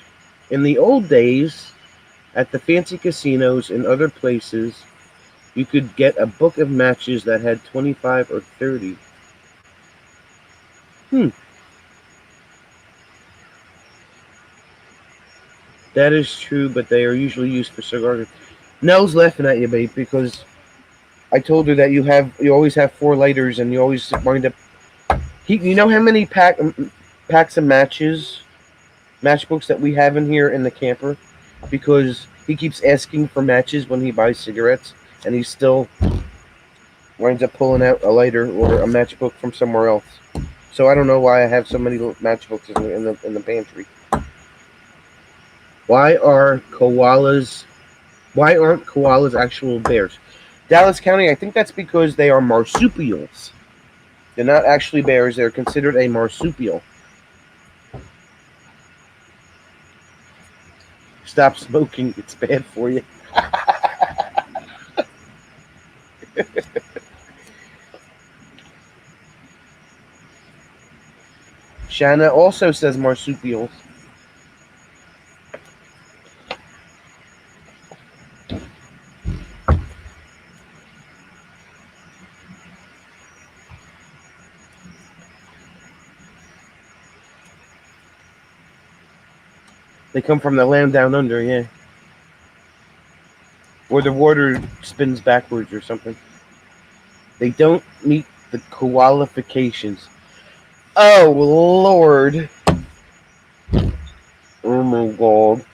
in the old days, at the fancy casinos and other places, you could get a book of matches that had 25 or 30. That is true, but they are usually used for cigars. Nell's laughing at you, babe, because I told her that you always have 4 lighters, and you always wind up. You know how many packs of matchbooks that we have in here in the camper, because he keeps asking for matches when he buys cigarettes, and he still winds up pulling out a lighter or a matchbook from somewhere else. So I don't know why I have so many matchbooks in the pantry. Why aren't koalas actual bears? Dallas County, I think that's because they are marsupials. They're not actually bears. They're considered a marsupial. Stop smoking. It's bad for you. Shanna also says marsupials. They come from the land down under, yeah. Or the water spins backwards or something. They don't meet the qualifications. Oh, Lord. Oh, my God.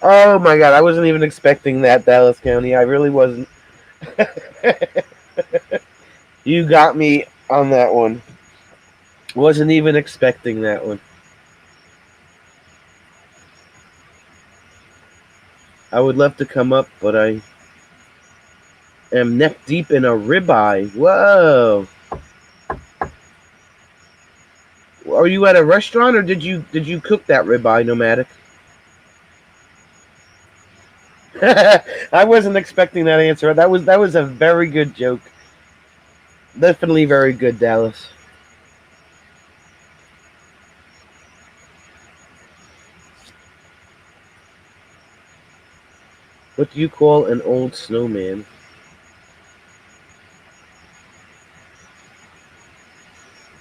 Oh, my God. I wasn't even expecting that, Dallas County. I really wasn't. You got me on that one. Wasn't even expecting that one. I would love to come up, but am neck deep in a ribeye. Whoa. Are you at a restaurant or did you cook that ribeye, Nomadic? I wasn't expecting that answer. That was a very good joke. Definitely very good, Dallas. What do you call an old snowman?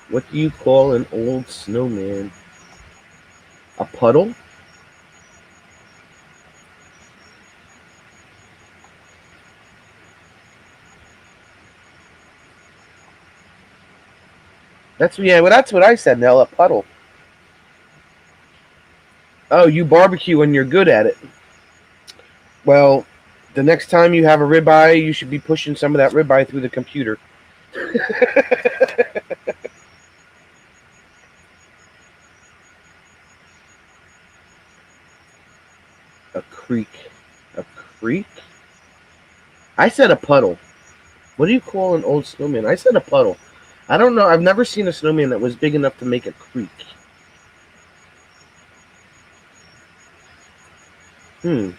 What do you call an old snowman? A puddle? Well, that's what I said, Nell. A puddle. Oh, you barbecue and you're good at it. Well, the next time you have a ribeye, you should be pushing some of that ribeye through the computer. A creek. A creek? I said a puddle. What do you call an old snowman? I said a puddle. I don't know. I've never seen a snowman that was big enough to make a creek. Hmm.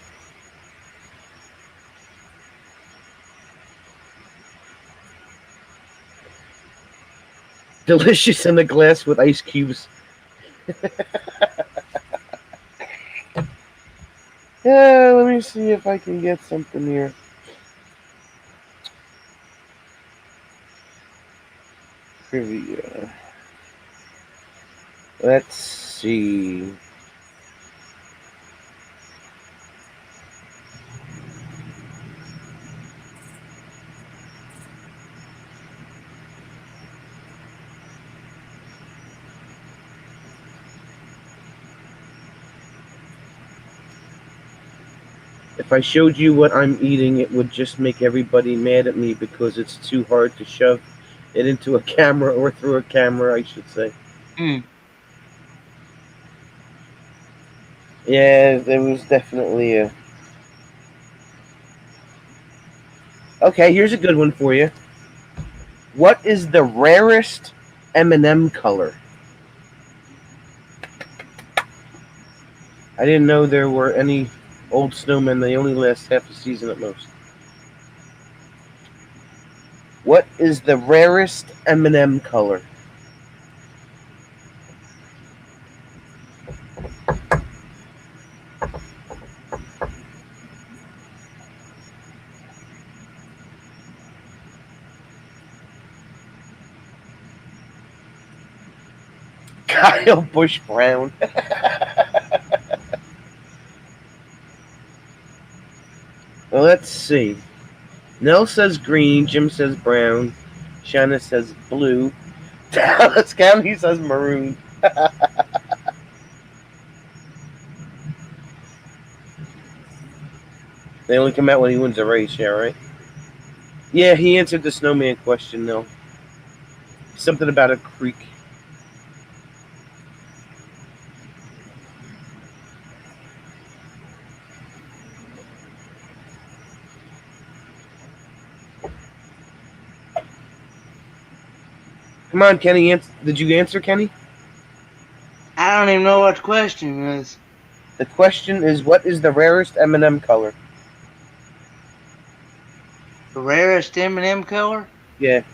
Delicious in a glass with ice cubes. Yeah, let me see if I can get something here. Trivia. Let's see. If I showed you what I'm eating, it would just make everybody mad at me because it's too hard to shove it into a camera or through a camera, I should say. Hmm. Yeah, there was definitely a. Okay, here's a good one for you. What is the rarest M&M color? I didn't know there were any old snowmen. They only last half a season at most. What is the rarest M&M color? Kyle Bush Brown. Well, let's see. Nell says green. Jim says brown. Shanna says blue. Dallas County says maroon. They only come out when he wins a race, yeah, right? Yeah, he answered the snowman question, Nell. Something about a creek. Come on, Kenny. Did you answer, Kenny? I don't even know what the question was. The question is, what is the rarest M&M color? The rarest M&M color? Yeah.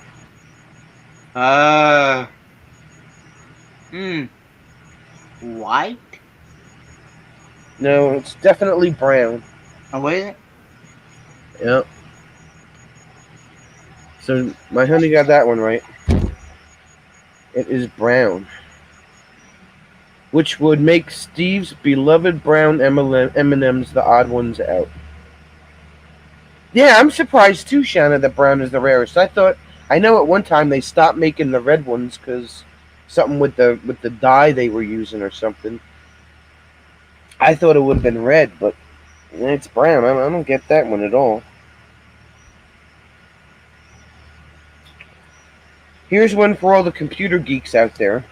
White? No, it's definitely brown. Oh, wait. Yep. So my honey got that one right. It is brown, which would make Steve's beloved brown M&Ms the odd ones out. Yeah, I'm surprised too, Shanna, that brown is the rarest. I know at one time they stopped making the red ones because something with the dye they were using or something. I thought it would have been red, but it's brown. I don't get that one at all. Here's one for all the computer geeks out there.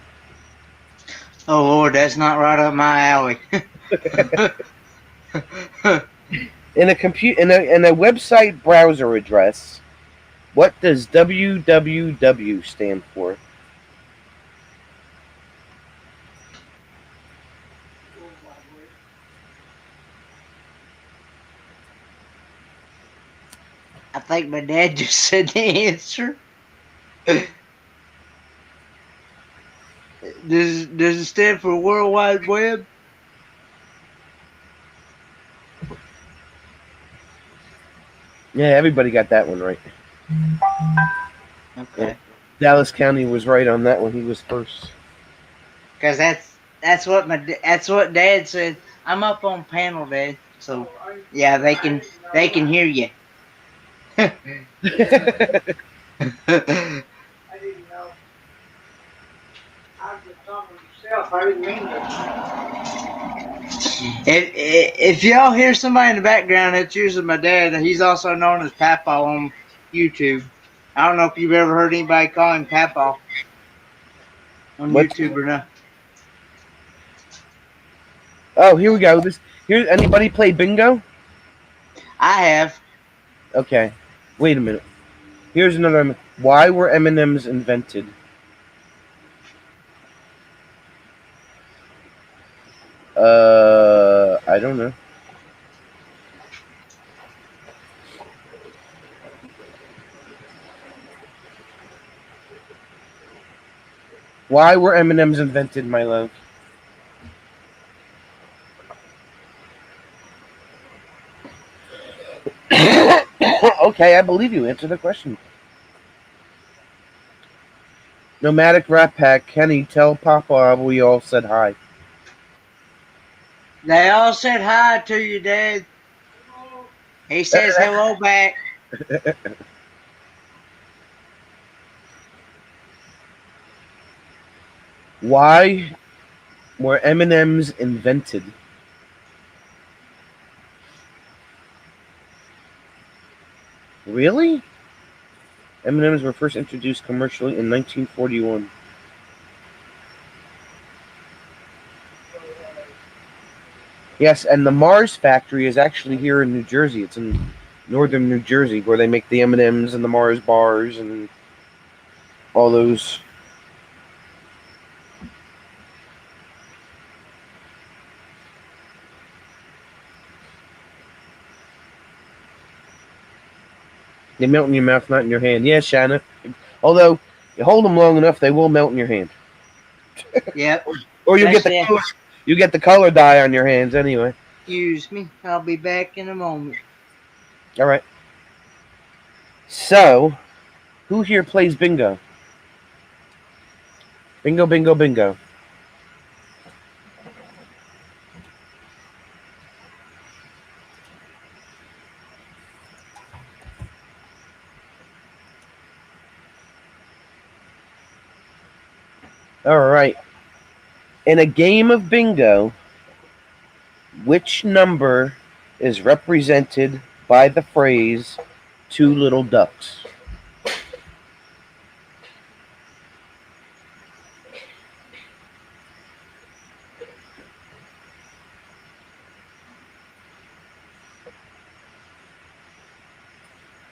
Oh, Lord, that's not right up my alley. In a website browser address, what does www stand for? I think my dad just said the answer. Does it stand for World Wide Web? Yeah, everybody got that one right. Okay. Yeah. Dallas County was right on that one. He was first. Because that's what Dad said. I'm up on panel, Dad. So yeah, they can hear you. I didn't know. I was just talking to myself. I didn't mean If y'all hear somebody in the background, that's usually my dad. He's also known as Papa on YouTube. I don't know if you've ever heard anybody call him Papa on What's YouTube or not. Oh, here we go. Here. Anybody play bingo? I have. Okay. Wait a minute. Here's another. Why were M&Ms invented? I don't know. Why were M&Ms invented, my love? Okay, I believe you. Answer the question. Nomadic Rat Pack, Kenny, tell Papa we all said hi. They all said hi to you, Dad. He says hello back. Why were M&Ms invented? Really? M&Ms were first introduced commercially in 1941. Yes, and the Mars factory is actually here in New Jersey. It's in northern New Jersey where they make the M&Ms and the Mars bars and all those. They melt in your mouth, not in your hand. Yeah, Shanna. Although you hold them long enough, they will melt in your hand. Yep. Or you get the color dye on your hands anyway. Excuse me. I'll be back in a moment. All right. So, who here plays bingo? Bingo, bingo, bingo. All right. In a game of bingo, which number is represented by the phrase two little ducks?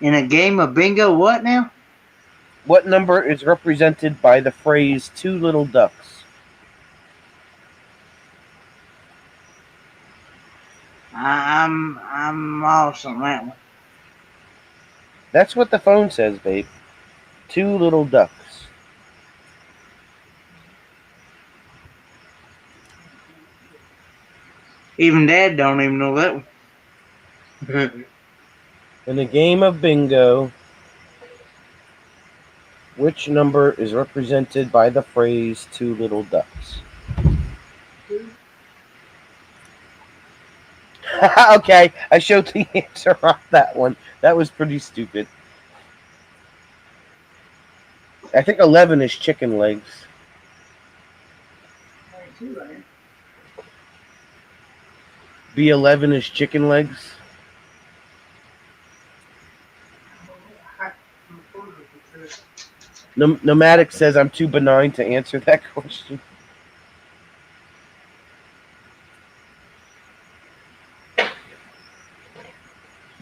In a game of bingo, what now? What number is represented by the phrase two little ducks? I'm lost on that one. That's what the phone says, babe. Two little ducks. Even Dad don't even know that one. In a game of bingo, which number is represented by the phrase two little ducks? Okay, I showed the answer on that one. That was pretty stupid. I think 11 is chicken legs. B11 is chicken legs. Nomadic says I'm too benign to answer that question.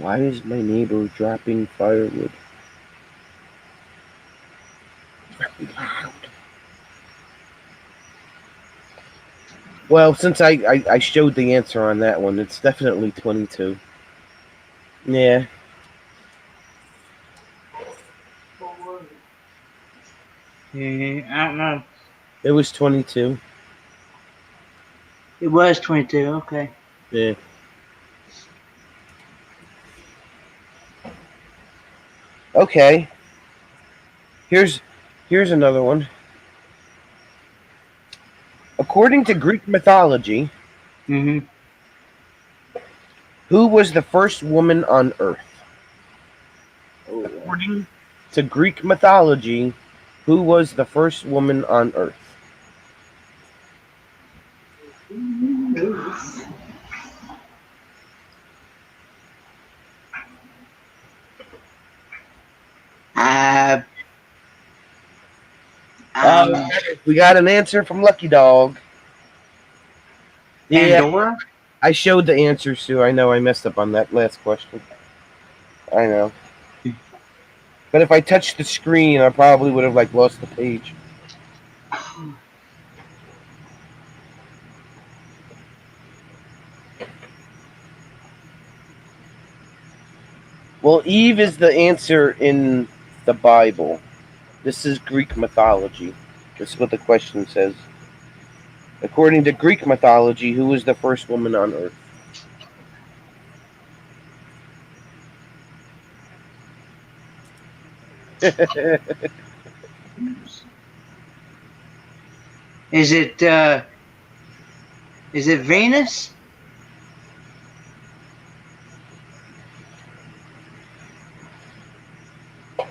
Why is my neighbor dropping firewood? Very loud. Well, since I showed the answer on that one, it's definitely 22. Yeah. What was it? Yeah, I don't know. It was 22. It was 22. Okay. Yeah. Okay. Here's another one. According to Greek mythology, Mm-hmm. who was the first woman on Earth? According to Greek mythology, who was the first woman on Earth? I, Uh, we got an answer from Lucky Dog. Yeah, Pandora? I showed the answers too. I know I messed up on that last question. I know. But if I touched the screen, I probably would have lost the page. Well, Eve is the answer in the Bible. This is Greek mythology. This is what the question says. According to Greek mythology, who was the first woman on Earth? Is it Venus?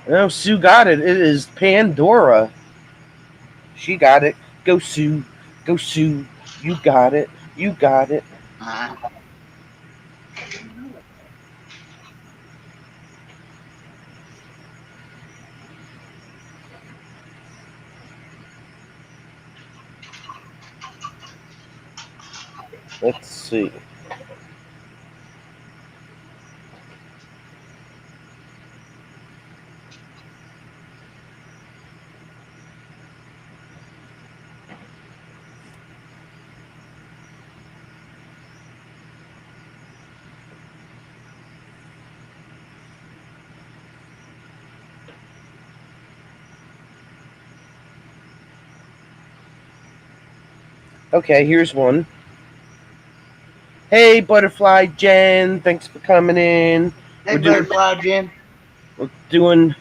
No, Sue got it. It is Pandora. She got it. Go Sue. Go Sue. You got it. You got it. Uh, Let's see. Okay, here's one. Hey, Butterfly Jen. Thanks for coming in. hey, We're doing- Butterfly Jim. We're doing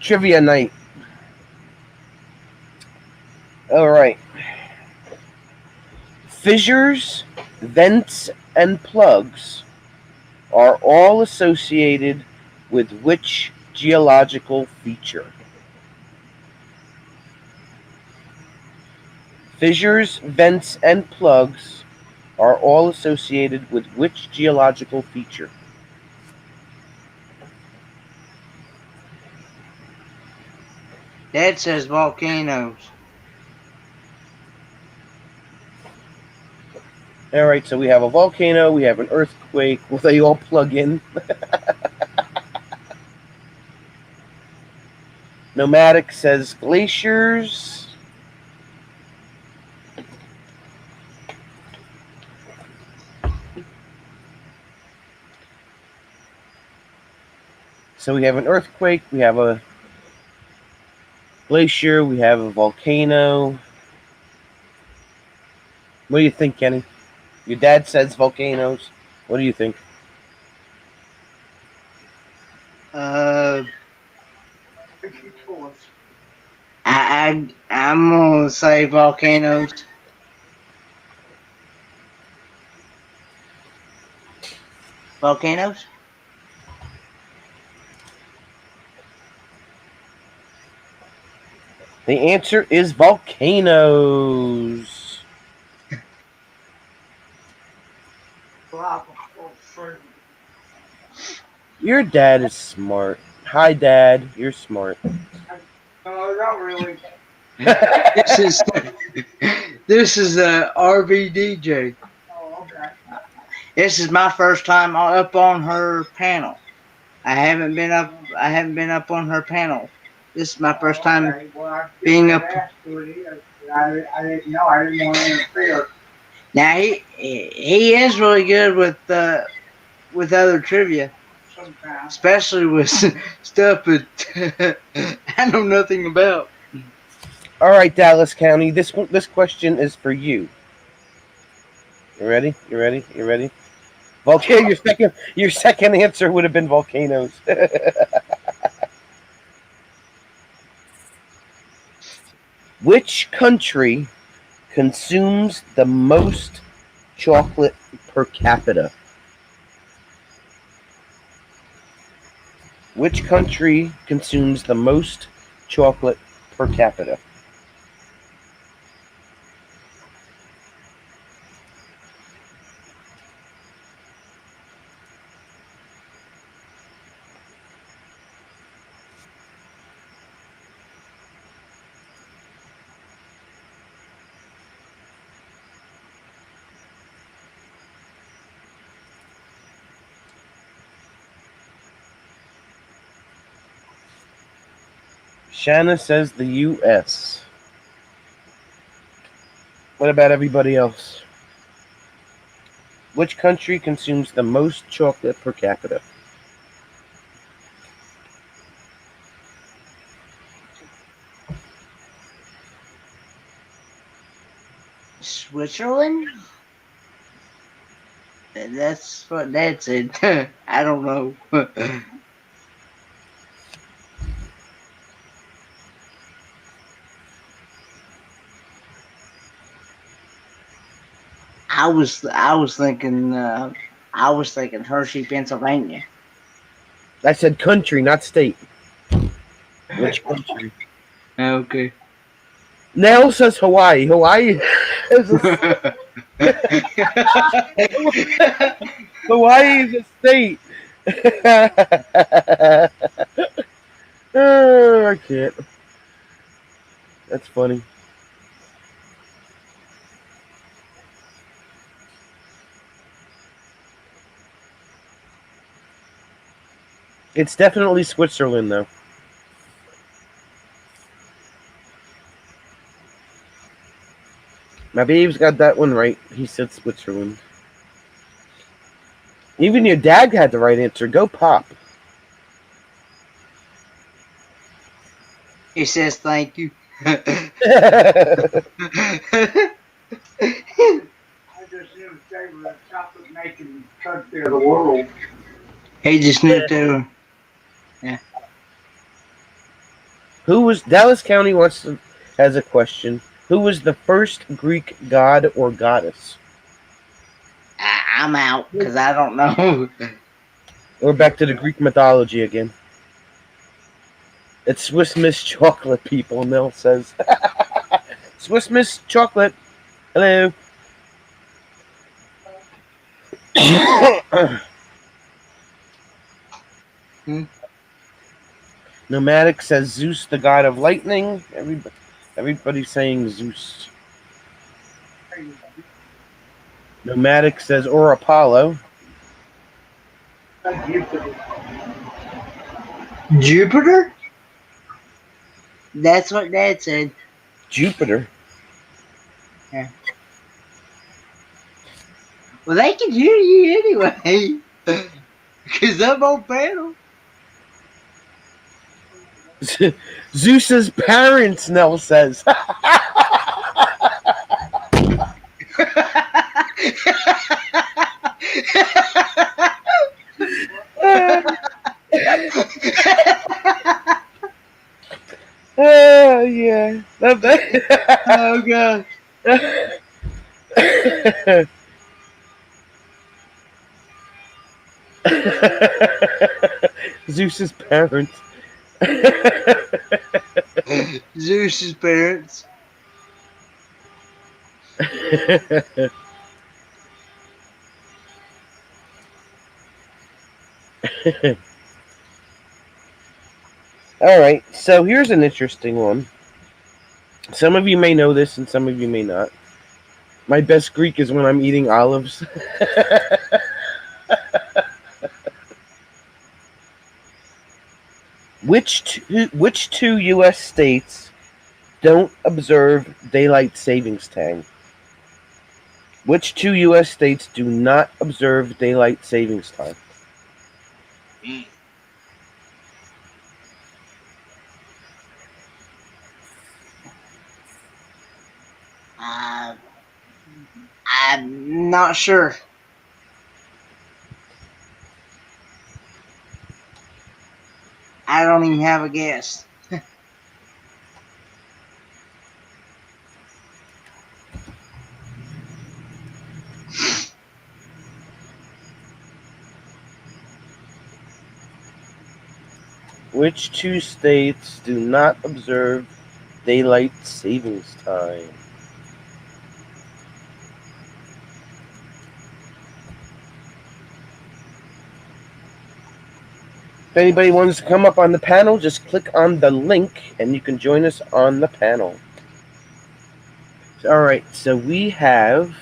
trivia night. All right. Fissures, vents, and plugs are all associated with which geological feature? Fissures, vents, and plugs are all associated with which geological feature? Dad says volcanoes. All right, so we have a volcano, we have an earthquake. Will they all plug in? Nomadic says glaciers. So we have an earthquake, we have a glacier, we have a volcano. What do you think, Kenny? Your dad says volcanoes. What do you think? Pick your choice. I'm gonna say volcanoes. Volcanoes? The answer is volcanoes. Flop or fruit. Your dad is smart. Hi, Dad. You're smart. No, not really. This is this is a RVDJ. Oh, okay. This is my first time up on her panel. I haven't been up. I haven't been up on her panel. This is my first time Okay, well, I being shouldn't up. have asked who it is, but I didn't know. I didn't want to interfere. Now he is really good with other trivia, Sometimes. especially with stuff that I know nothing about. All right, Dallas County. This question is for you. You ready? You ready? You ready? Volcano. Your second answer would have been volcanoes. Which country consumes the most chocolate per capita? Which country consumes the most chocolate per capita? Shanna says the U.S. What about everybody else? Which country consumes the most chocolate per capita? Switzerland? That's what Dad said. I don't know. I was thinking Hershey, Pennsylvania. I said country, not state. Which country? Okay. Nell says Hawaii. Hawaii is a, Hawaii is a state. Oh, I can't. That's funny. It's definitely Switzerland, though. My babe's got that one right. He said Switzerland. Even your dad had the right answer. Go Pop. He says thank you. I just knew they were a chocolate making country of the world. He just knew to. Who was Dallas County has a question. Who was the first Greek god or goddess? I'm out because I don't know. We're back to the Greek mythology again. It's Swiss Miss Chocolate, people, Nell says. Swiss Miss Chocolate. Hello. Nomadic says Zeus, the god of lightning. Everybody's saying Zeus. Nomadic says or Apollo. Jupiter? That's what Dad said. Jupiter. Well, they can hear you anyway. Because I'm on panel. Zeus's parents, Nell says. Oh, yeah. Oh, God. Zeus's parents. Zeus's parents. All right, so here's an interesting one. Some of you may know this and some of you may not. My best Greek is when I'm eating olives. Which two U.S. states don't observe daylight savings time? Which two U.S. states do not observe daylight savings time? Uh, I'm not sure. I don't even have a guess. Which two states do not observe daylight savings time? If anybody wants to come up on the panel, just click on the link and you can join us on the panel. All right, so we have.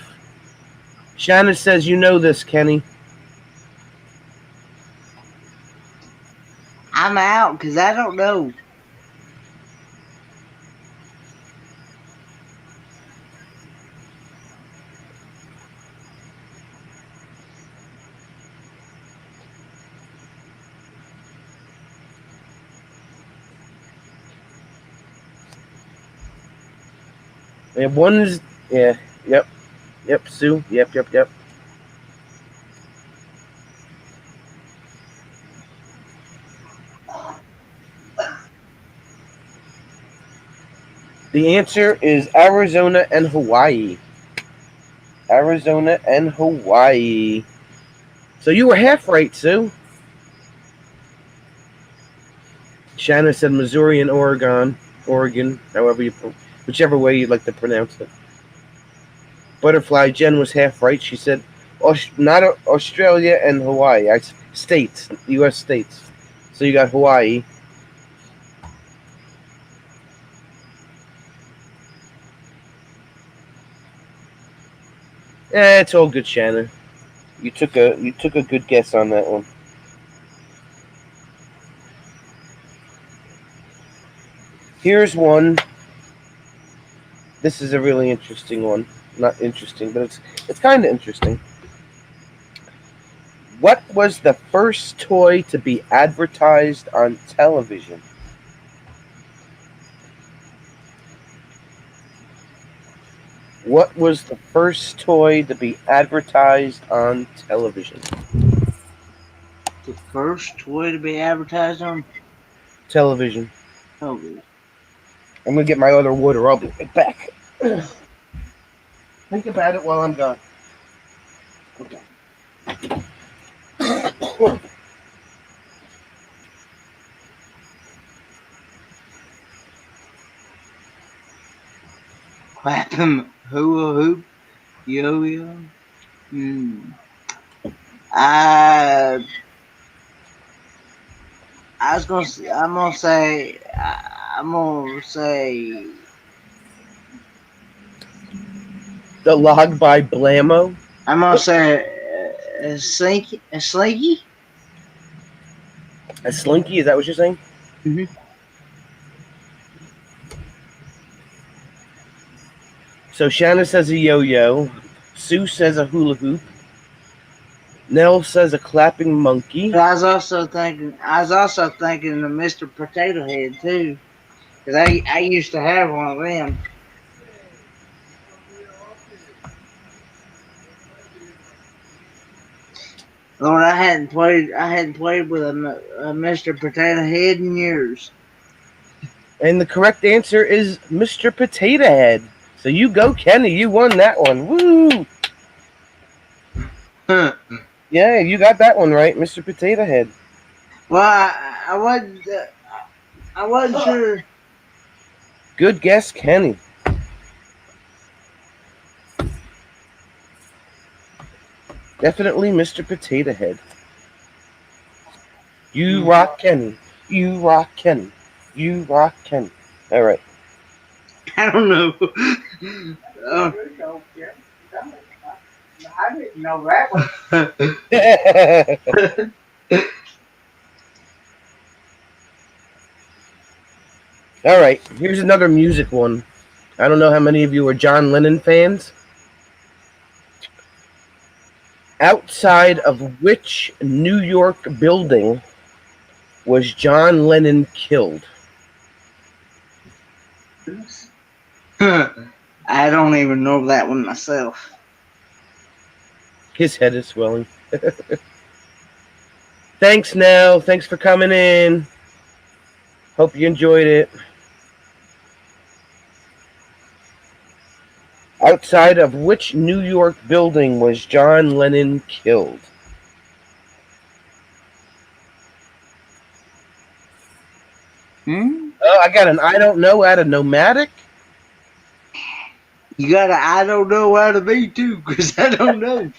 Shannon says, "You know this, Kenny." I'm out because I don't know. And one is, yeah, yep, Sue, yep. The answer is Arizona and Hawaii. Arizona and Hawaii. So you were half right, Sue. Shanna said Missouri and Oregon, whichever way you'd like to pronounce it. Butterfly Jen was half right. She said, not Australia and Hawaii. States, U.S. states. So you got Hawaii. It's all good, Shannon. You took a good guess on that one. Here's one. This is a really interesting one. Not interesting, but it's kind of interesting. What was the first toy to be advertised on television? What was the first toy to be advertised on television? The first toy to be advertised on Television. television. I'm gonna get my other water. I'll be right back. Think about it while I'm gone. Okay. Clapham hula hoop, yo-yo. I was gonna. I'm gonna say. I'm gonna say. The Log by Blammo. I'm gonna say a slinky. A slinky. A slinky? Is that what you're saying? Mhm. So Shanna says a yo-yo. Sue says a hula hoop. Nell says a clapping monkey. But I was also thinking. Of Mr. Potato Head too, because I used to have one of them. Lord, I hadn't played with a Mr. Potato Head in years. And the correct answer is Mr. Potato Head. So you go, Kenny. You won that one. Woo! Yeah, you got that one right, Mr. Potato Head. Well, I wasn't sure. Good guess, Kenny. Definitely Mr. Potato Head. You rock, Kenny. You rock, Kenny. You rock, Kenny. All right. I don't know. I didn't know that one. All right, here's another music one. I don't know how many of you are John Lennon fans. Outside of which New York building was John Lennon killed? I don't even know that one myself. His head is swelling. Thanks, Nell. Thanks for coming in. Hope you enjoyed it. Outside of which New York building was John Lennon killed? Oh, I got an I don't know out of Nomadic. You gotta, I don't know how to be too, because I don't know.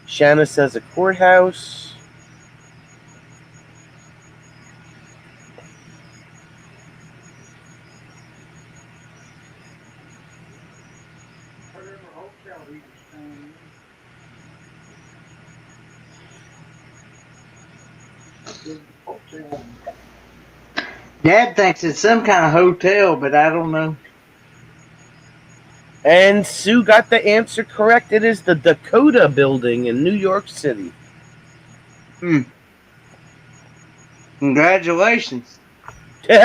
Shanna says a courthouse. Whatever hotel he was staying in. The hotel. Dad thinks it's some kind of hotel, but I don't know. And Sue got the answer correct. It is the Dakota building in New York City. Congratulations. Right.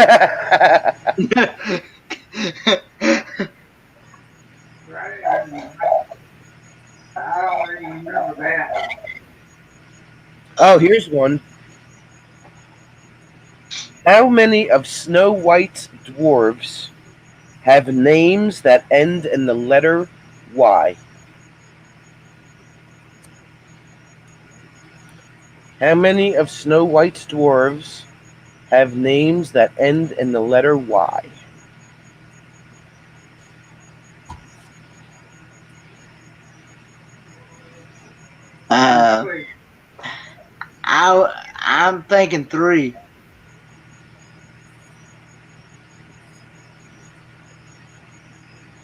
I don't really remember that. Oh, here's one. How many of Snow White's dwarves have names that end in the letter Y? How many of Snow White's dwarves have names that end in the letter Y? I'm thinking 3.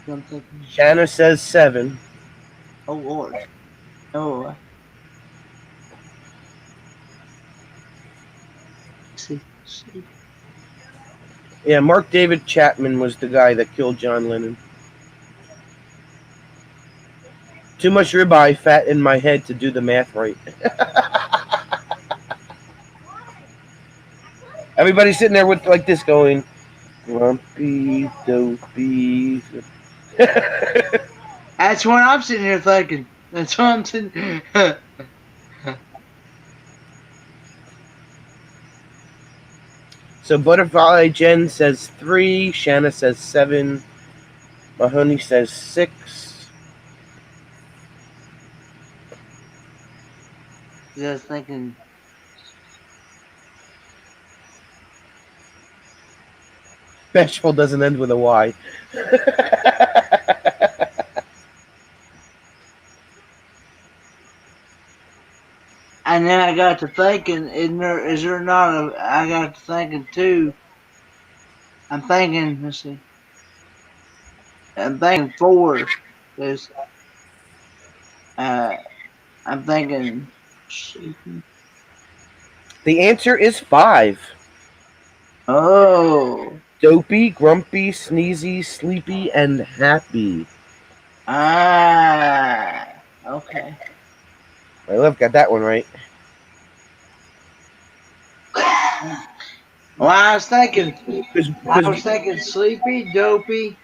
I'm thinking, Shanna says 7. oh Lord. Oh. See. Yeah, Mark David Chapman was the guy that killed John Lennon. Too much ribeye fat in my head to do the math right. Everybody's sitting there with like this going, grumpy, dopey. That's what I'm sitting here thinking. That's what I'm sitting. So Butterfly Jen says 3, Shanna says 7, Mahoney says 6. Just thinking. Bashful doesn't end with a Y. And then I got to thinking, is there not a, I got to thinking too. I'm thinking, let's see. I'm thinking 4. There's, I'm thinking. The answer is 5. Oh. Dopey, grumpy, sneezy, sleepy, and happy. Okay. I love got that one right. Well, I was thinking Because sleepy, dopey.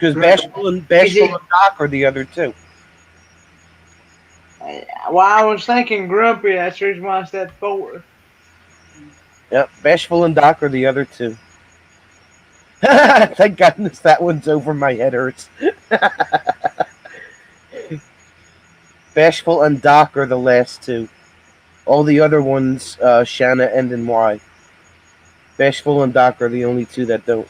Bashful and Doc are the other two. Well, I was thinking grumpy. That's the reason why I said 4. Yep, Bashful and Doc are the other two. Thank goodness that one's over. My head hurts. Bashful and Doc are the last two. All the other ones, Shanna end in Y. Bashful and Doc are the only two that don't.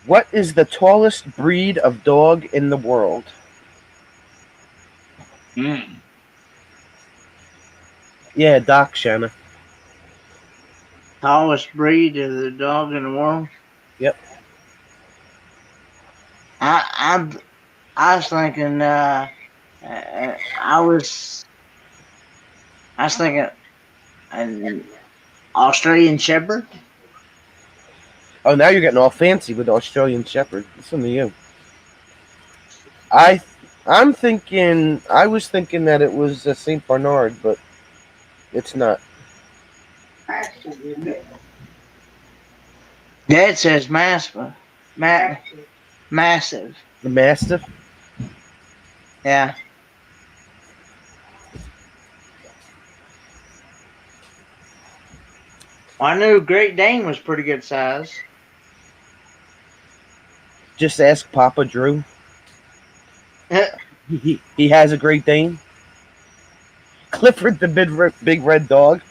What is the tallest breed of dog in the world? Yeah, Doc, Shanna. Tallest breed of the dog in the world. Yep. I was thinking. I was thinking an Australian Shepherd. Oh, now you're getting all fancy with the Australian Shepherd. Listen to you. I'm thinking. I was thinking that it was a Saint Bernard, but it's not. Mastiff, isn't it? Dad says massive. Mastiff. Massive. The Mastiff. Yeah. Well, I knew Great Dane was pretty good size. Just ask Papa Drew. He has a Great Dane. Clifford the big red dog.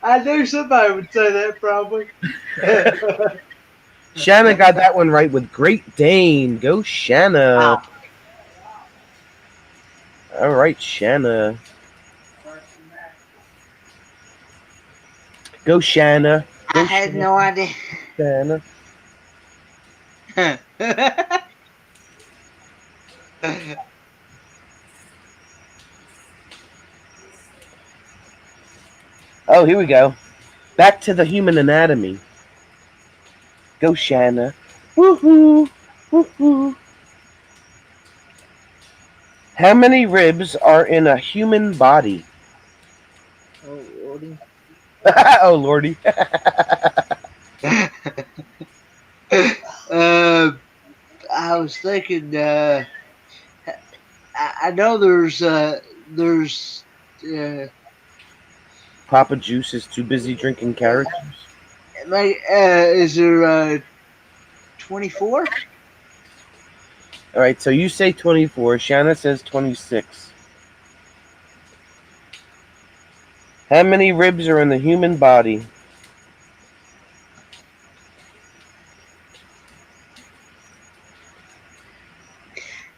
I knew somebody would say that probably. Shanna got that one right with Great Dane. Go Shanna. Wow. All right, Shanna. Go Shanna. I had no idea. Shanna. Oh, here we go. Back to the human anatomy. Go Shanna. Woohoo! Woohoo! How many ribs are in a human body? Oh, Lordy. Oh, Lordy. I was thinking. I know there's. Papa Juice is too busy drinking carrot juice. Like, is there 24? All right, so you say 24. Shanna says 26. How many ribs are in the human body?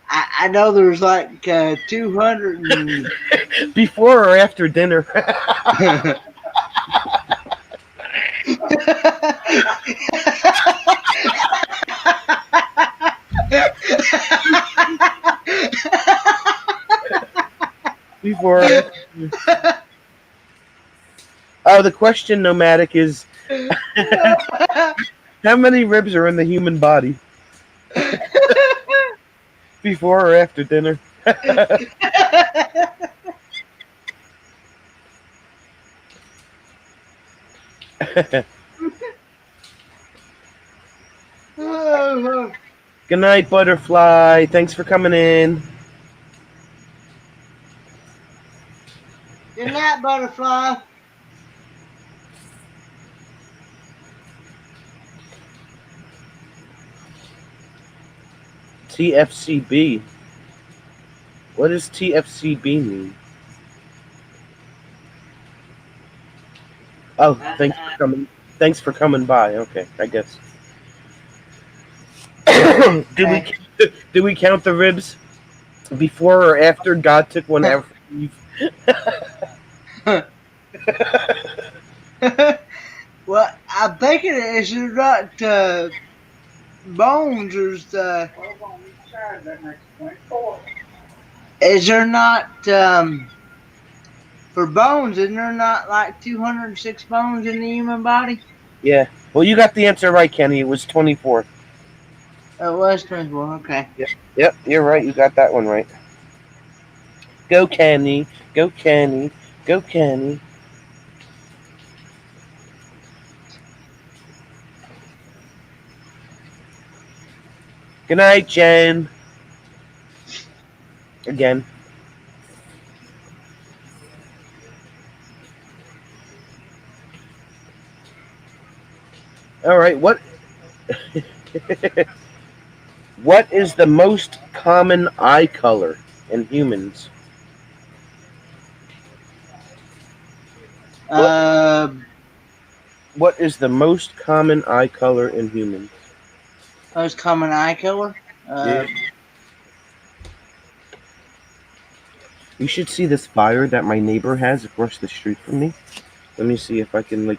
I know there's like 200 and Before or after dinner? Before. Oh, the question, Nomadic, is how many ribs are in the human body? Before or after dinner? Good night, Butterfly. Thanks for coming in. Good night, Butterfly. TFCB. What does TFCB mean? Oh, thanks for coming. Thanks for coming by. Okay, I guess. Did we count the ribs before or after God took one out from Eve? Well, I'm thinking is there not bones? There's 12 on each side, that makes 24. is there not for bones? Isn't there not like 206 bones in the human body? Yeah. Well, you got the answer right, Kenny. It was 24. Oh, it was 24. Okay. Yep, you're right. You got that one right. Go, Kenny. Go, Kenny. Go, Kenny. Good night, Jen. Again. All right, what what is the most common eye color in humans? What is the most common eye color in humans? Most common eye color. Yeah. You should see this fire that my neighbor has across the street from me. Let me see if I can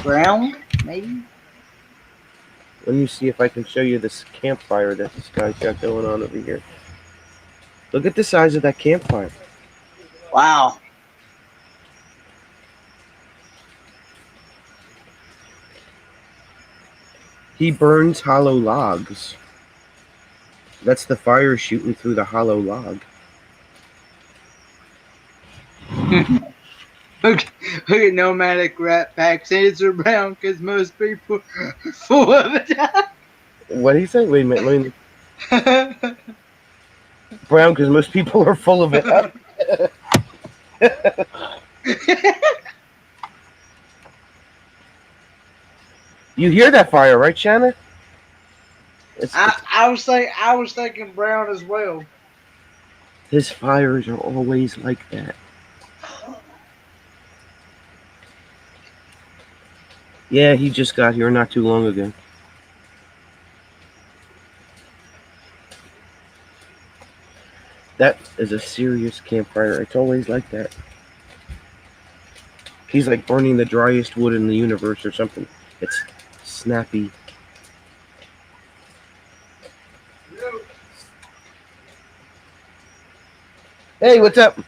Brown, maybe? let me see if I can show you this campfire that this guy's got going on over here. Look at the size of that campfire. Wow. He burns hollow logs. That's the fire shooting through the hollow log. Look at Nomadic Rat Pack saying it's brown because most people are full of it. What do you say? Wait a minute. Brown because most people are full of it. You hear that fire, right, Shanna? I was thinking brown as well. His fires are always like that. Yeah, he just got here not too long ago. That is a serious campfire. It's always like that. He's like burning the driest wood in the universe or something. It's snappy. Hey, what's up?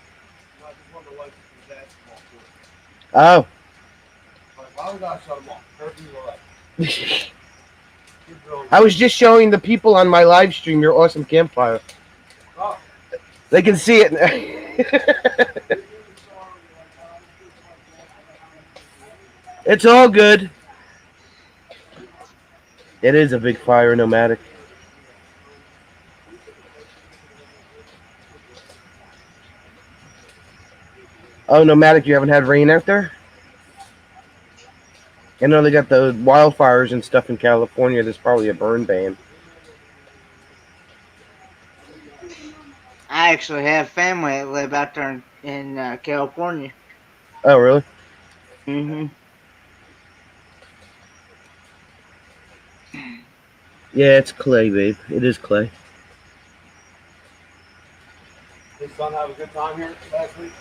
Oh. I was just showing the people on my live stream your awesome campfire. They can see it. It's all good. It is a big fire, Nomadic. Oh, Nomadic, you haven't had rain out there? I know they got the wildfires and stuff in California. There's probably a burn ban. I actually have family that live out there in California. Oh, really? Mm-hmm. Yeah, it's clay, babe. It is clay. His son have a good time here last week?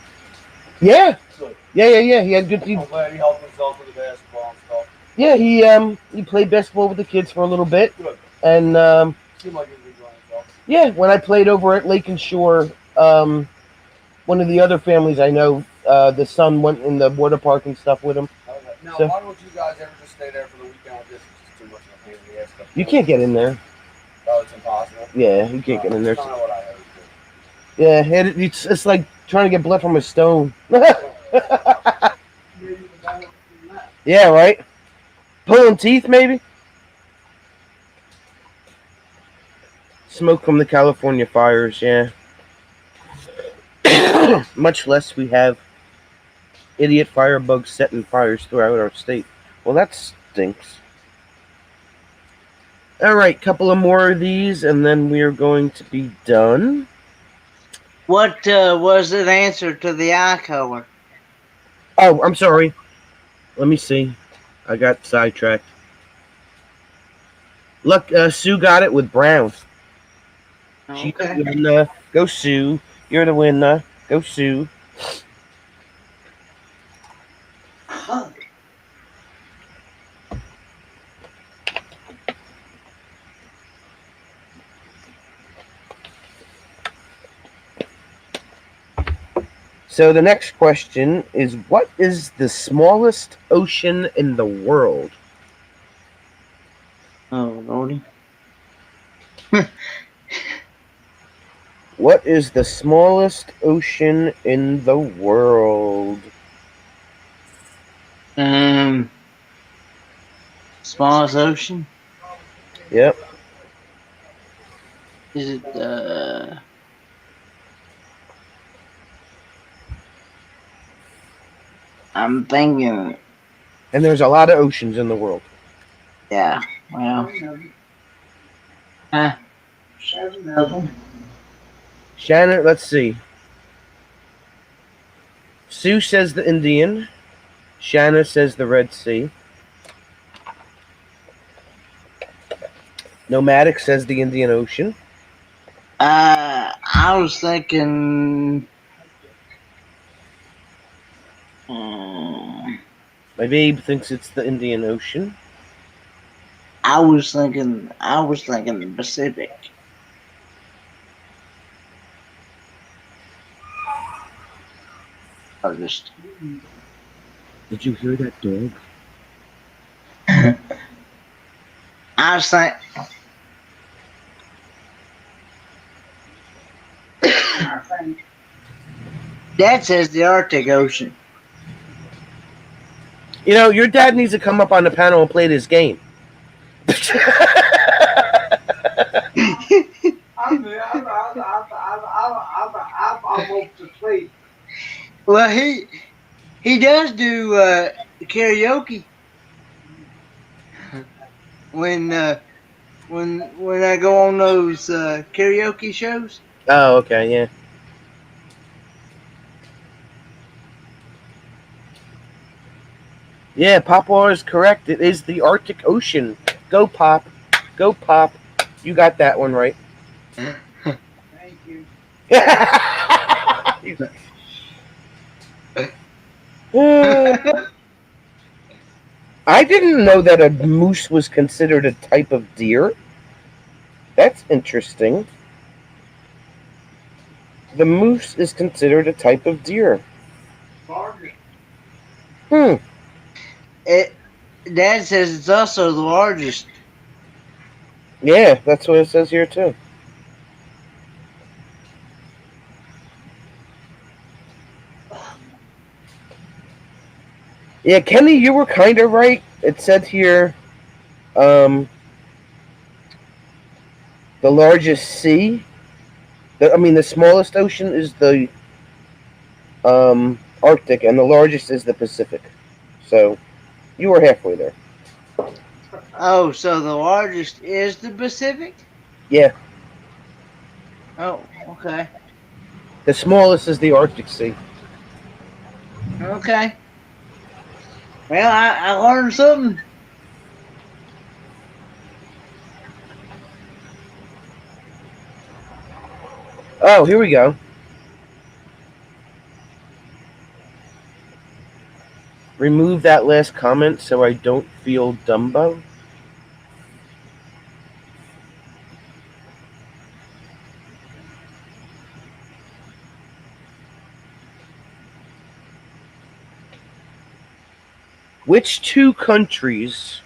Yeah. Good. Yeah. He had good. I'm glad he helped himself with the basketball and stuff. Yeah, he played basketball with the kids for a little bit, Good. and Seemed like he was enjoying himself. yeah, when I played over at Lake and Shore, one of the other families I know, the son went in the water park and stuff with him. Okay. Now, So- why don't you guys ever just stay there for the weekend with this? It's just too much of a pain in the ass. You can't get in there. Oh, it's impossible. Yeah, you can't get in there. That's kind of what I heard. Yeah, it's like trying to get blood from a stone. Yeah, right. Pulling teeth, maybe. Smoke from the California fires, yeah. Much less we have idiot firebugs setting fires throughout our state. Well, that stinks. All right, couple of more of these, and then we are going to be done. What was the answer to the eye color? Oh, I'm sorry. Let me see. I got sidetracked. Look, Sue got it with brown. She Okay. the winner. Go Sue. You're the winner. Go Sue. So the next question is, what is the smallest ocean in the world? Oh, Lordy. What is the smallest ocean in the world? Smallest ocean? Yep. Is it I'm thinking, And there's a lot of oceans in the world. yeah, well, huh? 7 of them. Shannon, let's see. Sue says the Indian. Shanna says the Red Sea. Nomadic says the Indian Ocean. I was thinking. mm, My babe thinks it's the Indian Ocean. I was thinking. The Pacific. Or just. Did you hear that dog? I was thinking. Dad says the Arctic Ocean. You know, your dad needs to come up on the panel and play this game. I'm almost asleep. Well, he does do karaoke when I go on those karaoke shows. Oh, okay, yeah. Yeah, Poplar is correct. It is the Arctic Ocean. Go, Pop. Go, Pop. You got that one right. Thank you. I didn't know that a moose was considered a type of deer. That's interesting. The moose is considered a type of deer. Largest. Dad says it's also the largest. Yeah, that's what it says here too. Yeah, Kenny, you were kind of right. It said here, the largest sea. The smallest ocean is the Arctic, and the largest is the Pacific. So, you were halfway there. Oh, so the largest is the Pacific? Yeah, Oh, okay. the smallest is the Arctic Sea. Okay. Well, I learned something. Oh, here we go. Remove that last comment so I don't feel Dumbo. Which two countries?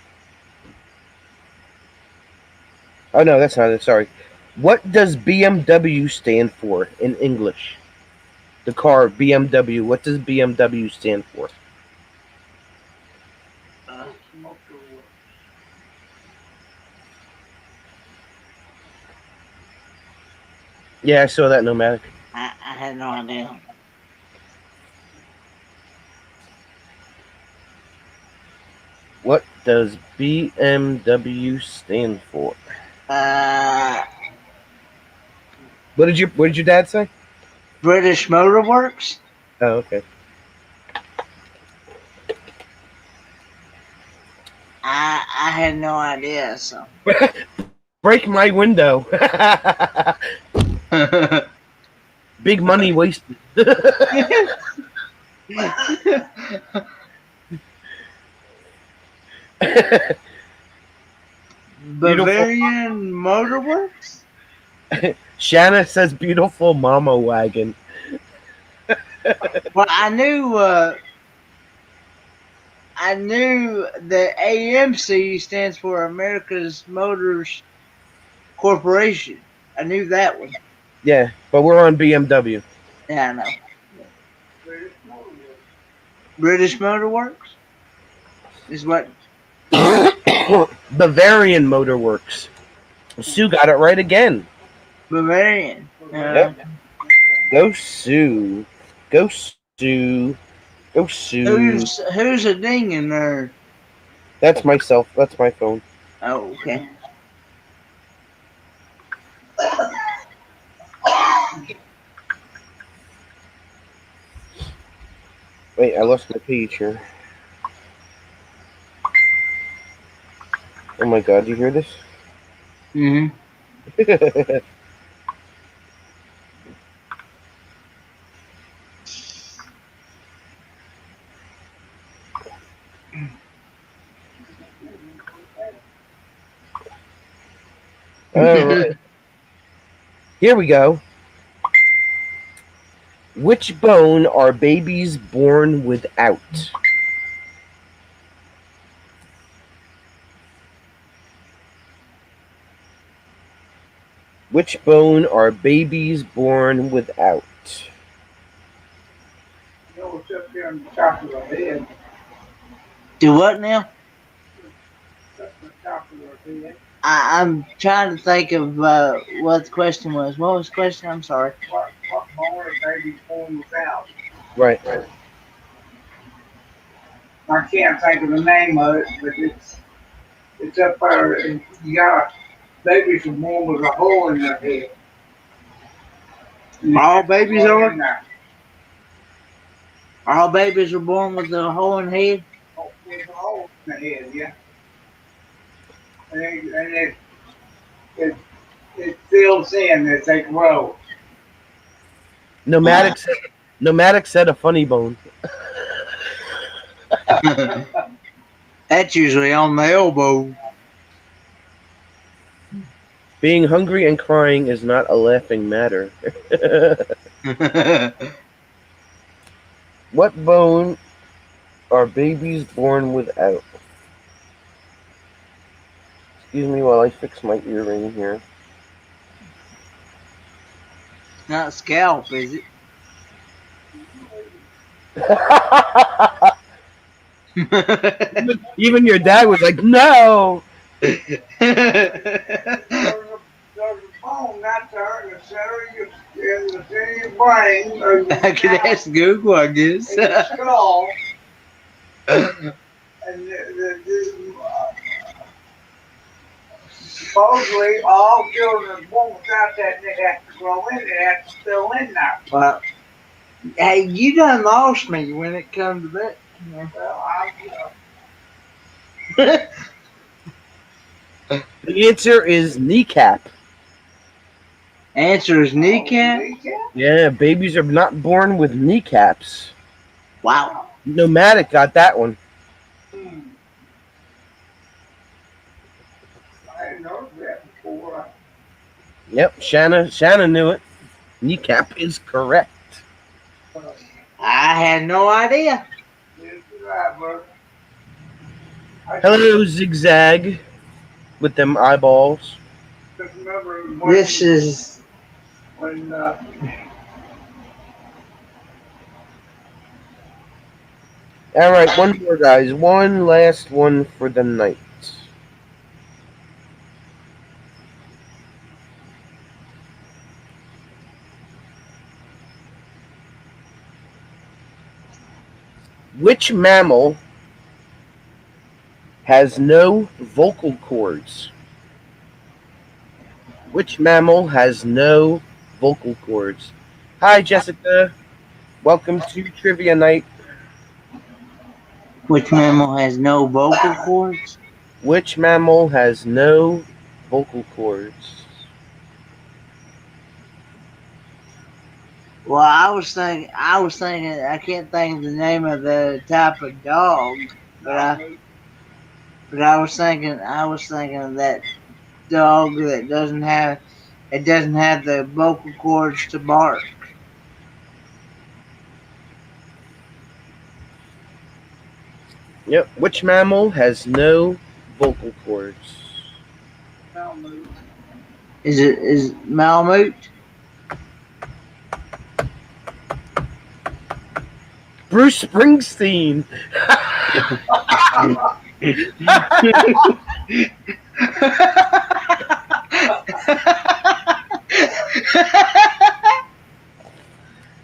Oh no, that's not it. Sorry. What does BMW stand for in English? The car BMW. What does BMW stand for? Yeah, I saw that nomadic. I had no idea. What does BMW stand for? What did your dad say? British Motor Works? Oh, okay. I had no idea, so. Break my window. Big money wasted. Bavarian Motor Works? Shanna says beautiful mama wagon. Well, I knew that AMC stands for America's Motors Corporation. I knew that one. Yeah, but we're on BMW. Yeah, I know. British Motor Works is what. Bavarian Motor Works. Sue got it right again. Bavarian. Yep. Go Sue. Go Sue. Go Sue. Who's a ding in there? That's myself. That's my phone. Oh, okay. Wait, I lost my page here. Oh my god, do you hear this? Mm-hmm. All right. Here we go. Which bone are babies born without? Which bone are babies born without? You know what's up there on the top of their head? Do what now? Up the top of their head. I'm trying to think of what the question was. What was the question? I'm sorry. What bone are babies born without? Right. I can't think of the name of it, but it's up there, and you got babies are born with a hole in their head. All babies are? In there. All babies are born with a hole in the head. Oh, with a hole in the head, yeah. And it fills in as they grow. Nomadic said a funny bone. That's usually on the elbow. Being hungry and crying is not a laughing matter. What bone are babies born without? Excuse me while I fix my earring here. Not scalp, is it? Even your dad was like, no. There's a bone not there in the center of your brain. Or your I could ask Google, I guess. in your skull. And supposedly all children are born without that, and they have to grow in it, they have to fill in there. Well, hey, you done lost me when it comes to that. Well, The answer is kneecap. Answer is kneecap. Yeah, babies are not born with kneecaps. Wow. Nomadic got that one. I didn't know that before. Yep, Shanna knew it. Kneecap is correct. I had no idea. Yes, you're right, brother. Hello, Zigzag, with them eyeballs. Just remember when, This is when All right, one more, guys. One last one for the night. Which mammal has no vocal cords? Which mammal has no vocal cords? Hi, Jessica. Welcome to Trivia Night. which mammal has no vocal cords? Which mammal has no vocal cords? Well, I was thinking, I can't think of the name of the type of dog, but I was thinking of that dog that doesn't have the vocal cords to bark. Yep. Which mammal has no vocal cords? Is Malamute? Bruce Springsteen.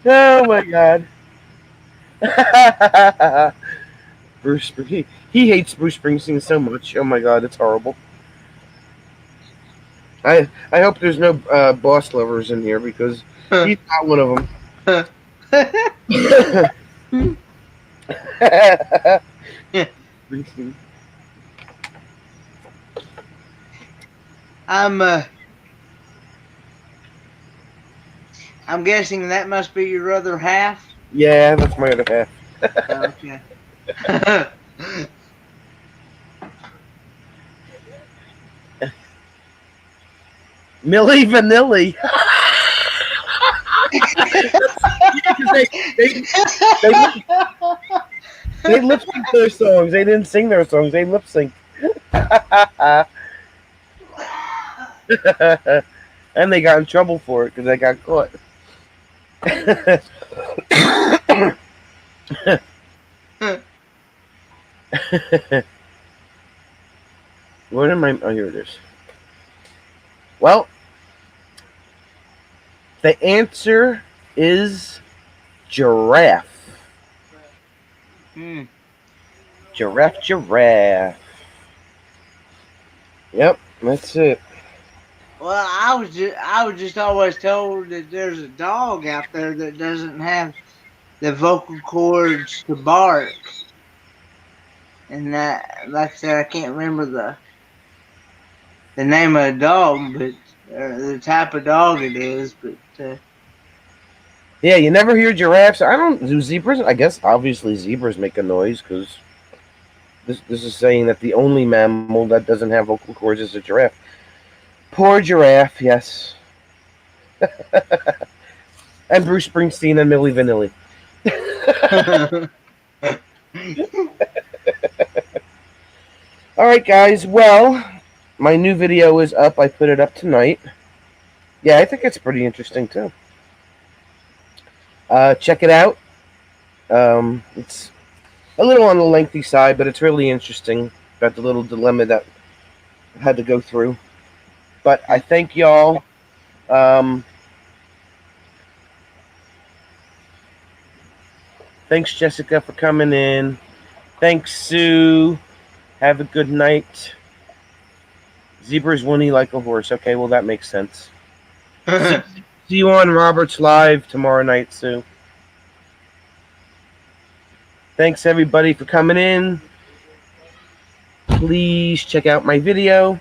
Oh my God. He hates Bruce Springsteen so much. Oh my God, it's horrible. I hope there's no boss lovers in here because he's not one of them. Springsteen. I'm guessing that must be your other half. Yeah, that's my other half. Okay. Millie Vanilli. they, they lip sync their songs. They didn't sing their songs. They lip sync. And they got in trouble for it because they got caught. What am I? Oh, here it is. Well, the answer is giraffe. Hmm. Giraffe. Yep, that's it. Well, I was just always told that there's a dog out there that doesn't have the vocal cords to bark, and that, like I said, I can't remember the name of the dog, but the type of dog it is. But Yeah, you never hear giraffes. I don't do zebras. I guess obviously zebras make a noise because this is saying that the only mammal that doesn't have vocal cords is a giraffe. Poor giraffe, yes. And Bruce Springsteen and Milli Vanilli. All right, guys. Well, my new video is up. I put it up tonight. Yeah, I think it's pretty interesting too. Check it out. It's a little on the lengthy side, but it's really interesting. Got the little dilemma that I had to go through. But I thank y'all. Thanks, Jessica, for coming in. Thanks, Sue. Have a good night. Zebras whinny like a horse. Okay, well, that makes sense. See you on Robert's Live tomorrow night, Sue. Thanks, everybody, for coming in. Please check out my video.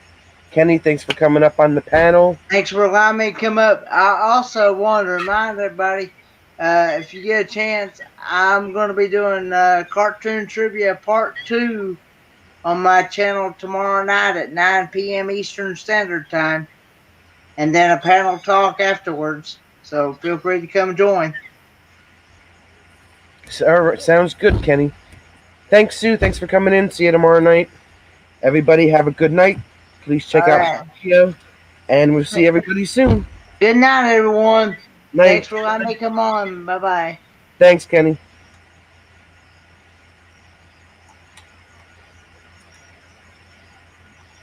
Kenny, thanks for coming up on the panel. Thanks for allowing me to come up. I also want to remind everybody, if you get a chance, I'm going to be doing Cartoon Trivia Part 2 on my channel tomorrow night at 9 p.m. Eastern Standard Time. And then a panel talk afterwards. So feel free to come join. Sounds good, Kenny. Thanks, Sue. Thanks for coming in. See you tomorrow night. Everybody have a good night. Please check out the video. And we'll see everybody soon. Good night, everyone. Night. Thanks for letting me come on. Bye-bye. Thanks, Kenny.